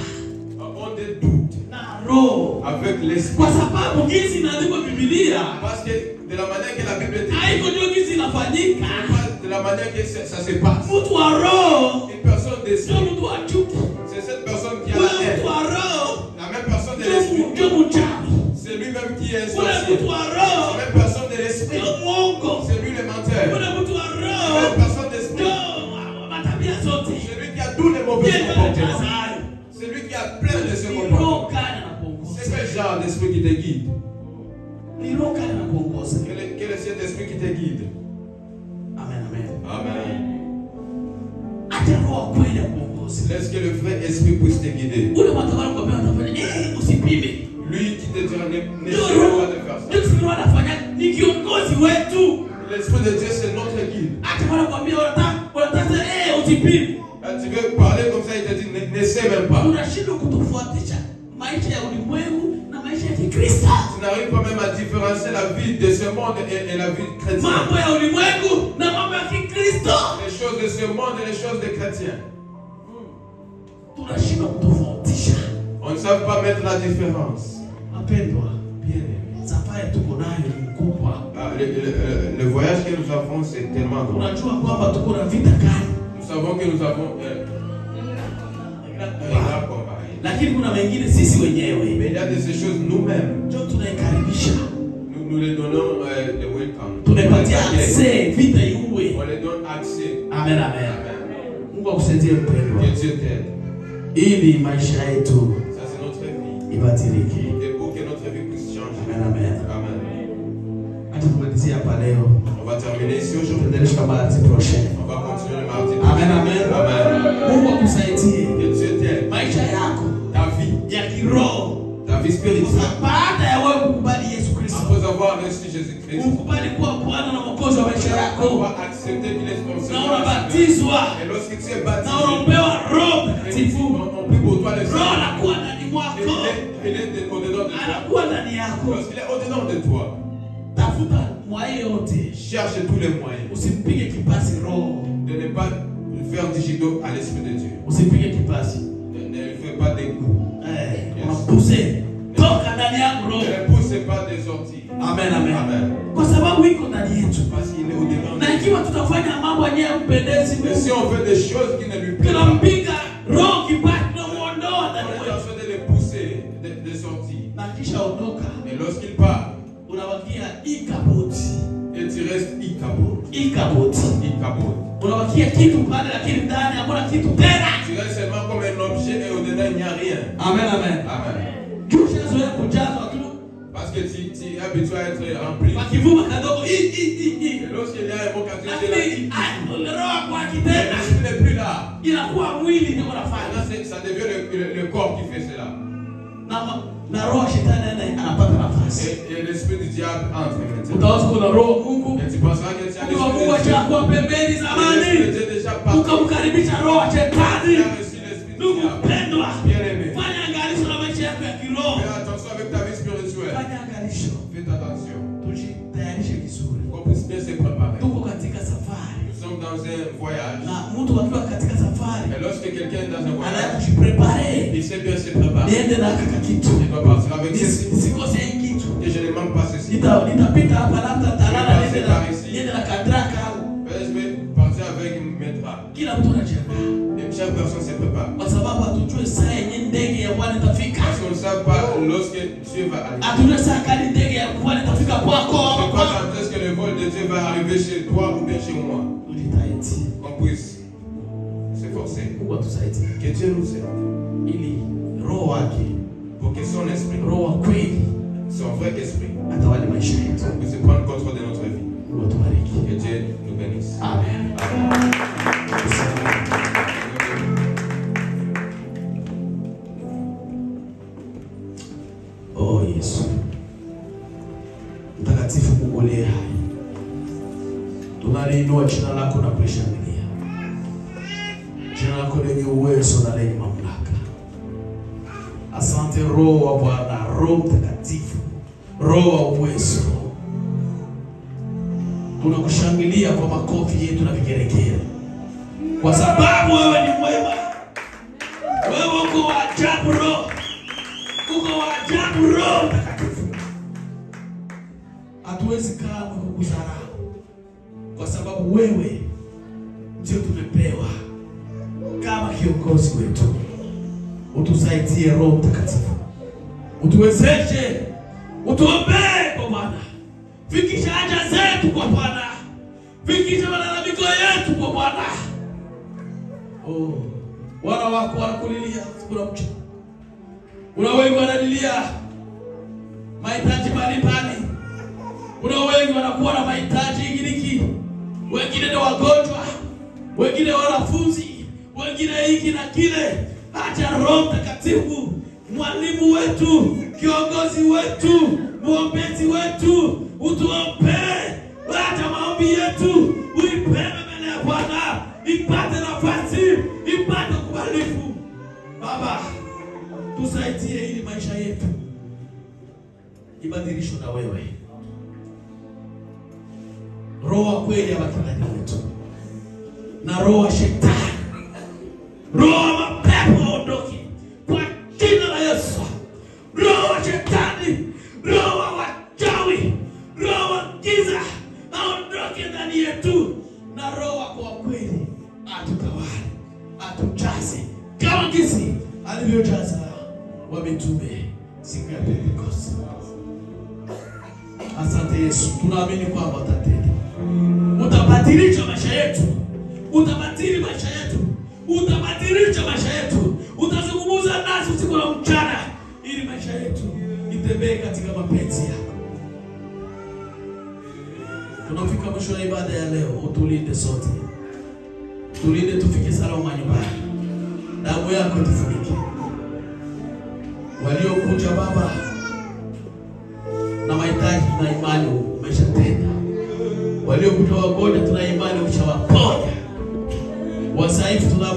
ont des doutes na roho, avec l'Esprit. kwa sababu jinsi inaandikwa Biblia Parce que de la manière que la Bible est haiko écrite, ndio jinsi inafanyika. de la manière que ça se passe. Mtu wa roho Une personne sio d'esprit, mtu wa chuki. c'est cette personne qui a Ule la haine. mtu wa roho La même personne de ndio l'esprit, mchawi. c'est lui-même qui est Ule sorcier. mtu wa La roho même personne de l'esprit, ndio mwongo. c'est lui le menteur. Ule mtu wa La roho même personne d'esprit, ndio matabia zote. c'est lui qui a tous les mauvais Yeye ndio comportements. anajaza hayo. C'est lui qui a plein de ce Ni comportement. roho gani anakuongoza? C'est quel genre d'esprit qui te guide? Ni roho gani anakuongoza? Quel est cet esprit qui te guide? Amen, amen. Amen. Acha roho kweli akuongoze. Laisse que le vrai esprit puisse te guider. Ule matabara kwa mimi atafanya usipime. Lui qui te dira Ndio n'essaie roho pas de faire ça. ndio kitu anafanya ni kiongozi wetu. L'esprit de Dieu c'est notre guide. Acha wala kwambia unataka usipime. Quand tu veux parler comme ça, il te dit n'essaie même pas. Unashindwa kutofautisha maisha ya ulimwengu na maisha ya Kikristo. Tu n'arrives pas même à différencier la vie de ce monde et la vie chrétienne. Mambo ya ulimwengu na mambo ya Kikristo. Les choses de ce monde et les choses des chrétiens. Tunashindwa kutofautisha. On ne sait pas mettre la différence. Wapendwa, Bien aimé. safari tuko nayo ni mkubwa. Le voyage que nous avons, c'est tellement grand. Unajua kwamba tuko na vita kali. Nous savons que nous avons un grand combat. Lakini kuna wengine sisi wenyewe Mais il y a de ces choses nous-mêmes. ndio tunaikaribisha. Nous les donnons le welcome. Tunapatia access vita iue. On les donne accès. Amen, amen. Amen. Mungu akusaidie mpendwa. Que Dieu t'aide. Ili maisha yetu Ça, c'est notre vie. ibadilike. Et pour que notre vie vie spirituelle. Baada ya wewe kukubali Yesu Kristo, Après avoir reçu Jésus-Christ, ukubali kuwa Bwana na Mwokozi wa maisha on yako, va accepter qu'il est ton na Seigneur. unabatizwa, Et lorsqu'il s'est na baptisé, unaombewa Roho et Mtakatifu, on prie pour toi le Roho Seigneur. anakuwa ndani mwako, Il est au-dedans de toi. anakuwa ndani yako. Lorsqu'il est au-dedans de toi, Tafuta mwaye yote, cherche tous les moyens usimpige kipasi Roho, de ne pas faire digito à l'Esprit de Dieu. usipige kipasi. Ne lui fais pas des coups. Unapuse toka ndani yako Ne Roho. le pousse pas des sorties. Amen, amen. Amen. Kwa sababu iko ndani yetu. Parce qu'il est au-dedans de Na ikiwa tutafanya mambo yenye mpendezi nous. Et si Mungu, on fait des choses qui ne lui plaisent pas, tunampiga Roho kipasi, tunamuondoa ndani on est en mwetu. train de les pousser des sorties. Na kisha ondoka, Et lorsqu'il part, unabakia ikaboti. et tu restes ikabot. Ikaboti. Ikabot. Unabakia kitu pale lakini ndani hakuna kitu tena. Tu restes seulement comme un objet et au-dedans il n'y a rien. Amen, amen. Amen. Kisha kujazwa tu. Parce que tu es habitué à être rempli. Wakivuma kadogo Et lorsqu'il y a un mot quand tu es là, lakini roho kwa kitena l'esprit n'est plus là. inakuwa mwili ndio unafanya. Maintenant, ça devient le corps qui fait cela. Na roho shetani anapata nafasi. Et l'esprit du diable entre maintenant. Utaanza kuna roho Mungu. Et tu penseras que tu as Kwa Mungu achakuwa pembeni zamani. déjà parti. Ukamkaribisha roho Tu shetani. as reçu l'esprit du Ndugu diable. pendwa, Bien-aimé. fanya angalisho na maisha yako ya kiroho. Fais attention avec ta vie spirituelle. Fanya angalisho. Fais attention. Tujitayarishe vizuri. Qu'on puisse bien se préparer. Tuko katika safari. Nous sommes dans un voyage. Na mtu akiwa katika safari, Et lorsque quelqu'un est dans un anaye voyage, kujiprepare. il sait bien se préparer. Niende na kaka kitu. Il doit partir avec ceci. Sikose hii kitu. Et je ne manque pas ceci. Nitapita hapa labda talala niende na kadraka. Je vais partir avec mes draps. Kila mtu anajiandaa. Et chaque personne se prépare. Kwa sababu hatujui saa yenye ndege ya Bwana itafika. Parce qu'on ne sait pas lorsque Dieu va arriver. Hatujui saa kali ndege ya Bwana itafika kwako. On ne sait pas quand est-ce que le vol de Dieu va arriver chez toi ou bien chez moi. Ujitahidi. Qu'on puisse s'efforcer. Mungu atusaidie. Que Dieu nous aide. Ili roho wake, Pour que son esprit, roho wa kweli son vrai esprit, atawale maisha yetu. puisse prendre contrôle de notre vie. Mungu atubariki. Que Dieu nous bénisse. Amen. Amen. Oh Yesu. Mtakatifu Mungu aliye hai. Tunaliinua jina lako na kulishangilia. Jina lako lenye uwezo na lenye mamlaka. Asante Roho wa Bwana, Roho Mtakatifu, Roho wa uwezo. Tunakushangilia kwa makofi yetu na vigeregere. Kwa sababu wewe ni mwema. Wewe uko wa ajabu Roho. Uko wa ajabu Roho Mtakatifu. Hatuwezi kamwe kukudharau. Kwa sababu wewe ndio tumepewa kama kiongozi wetu. Utusaidie Roho Mtakatifu. Utuwezeshe. Utuombee kwa Bwana. Fikisha haja zetu kwa Bwana. Fikisha malalamiko yetu kwa Bwana. Oh, wana wako wanakulilia kuna mcha. Kuna wengi wanalilia mahitaji mbalimbali. Kuna wengi wanakuwa na mahitaji hiki. Wengine ni wagonjwa, wengine wanafunzi, wengine hiki na kile. Acha Roho Mtakatifu, mwalimu wetu, kiongozi wetu, mwombezi wetu, utuombee. Acha maombi yetu uipewe mbele ya Bwana, ipate nafasi, ipate kubalifu. Baba, tusaidie ili maisha yetu ibadilishwe na wewe. Roho wa kweli abaki ndani yetu, na roho wa shetani, roho wa mapepo aondoke kwa jina la Yesu. Roho wa shetani, roho wa wachawi, roho wa giza aondoke ndani yetu, na roho wako wa kweli atutawale, atujaze kama jinsi alivyojaza wa mitume siku ya Pentekoste. Asante Yesu, tunaamini kwamba utatenda. Utabadilisha maisha yetu. Utabadili maisha yetu. Utabadilisha maisha yetu. Utazungumza nasi usiku na mchana ili maisha yetu itembee katika mapenzi yako. Tunafika mwisho wa ibada ya leo. Utulinde sote. Tulinde tufike salama nyumbani. Damu yako tufunike. waliokuja Baba na mahitaji, tuna imani umeshatenda. Waliokuja wagonjwa, tuna imani umeshawaponya. Wasaifu, tuna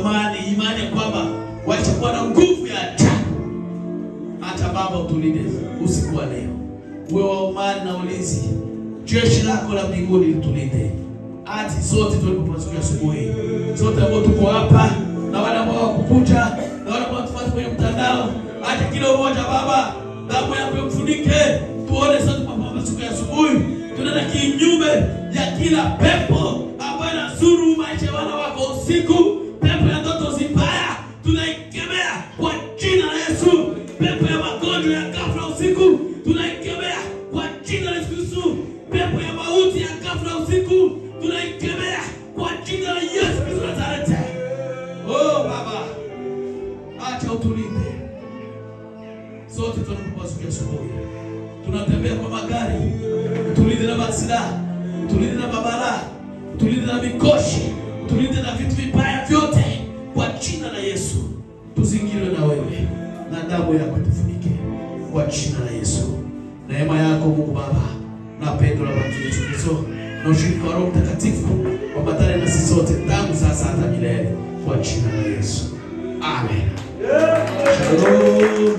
imani kwamba watakuwa na nguvu ya ajabu. Hata Baba utulinde usiku wa leo, uwe wa amani na ulinzi. Jeshi lako la mbinguni litulinde hadi sote tulipopasuka asubuhi, sote ambao tuko hapa na wale ambao wakukuja na wale ambao tufuata kwenye mtandao, hata kila mmoja Baba, damu yako mfunike. Tuone sasa tunapopasuka asubuhi, tunaenda kinyume ya kila pepo ambayo inazuru maisha ya wana wako usiku. Pepo ya ndoto zibaya tunaikemea kwa jina la Yesu. Pepo ya magonjwa ya ghafla usiku tunaikemea kwa jina la Yesu. Pepo ya mauti ya ghafla usiku tunaikemea kwa jina la Yesu Kristo wa Nazareti. Oh Baba, acha utulinde sote tunapopasuka asubuhi. Tunatembea kwa magari, tulinde na masida, tulinde na babala, tulinde na mikoshi, tulinde na vitu vibaya vyote kwa jina la Yesu. Tuzingirwe na wewe na damu yako tufunike kwa jina la Yesu. Neema yako Mungu Baba na pendo la Bwana Yesu Kristo na ushirika wa Roho Mtakatifu waambatane na sisi sote tangu sasa hata milele kwa jina la Yesu. Amen. Shalom.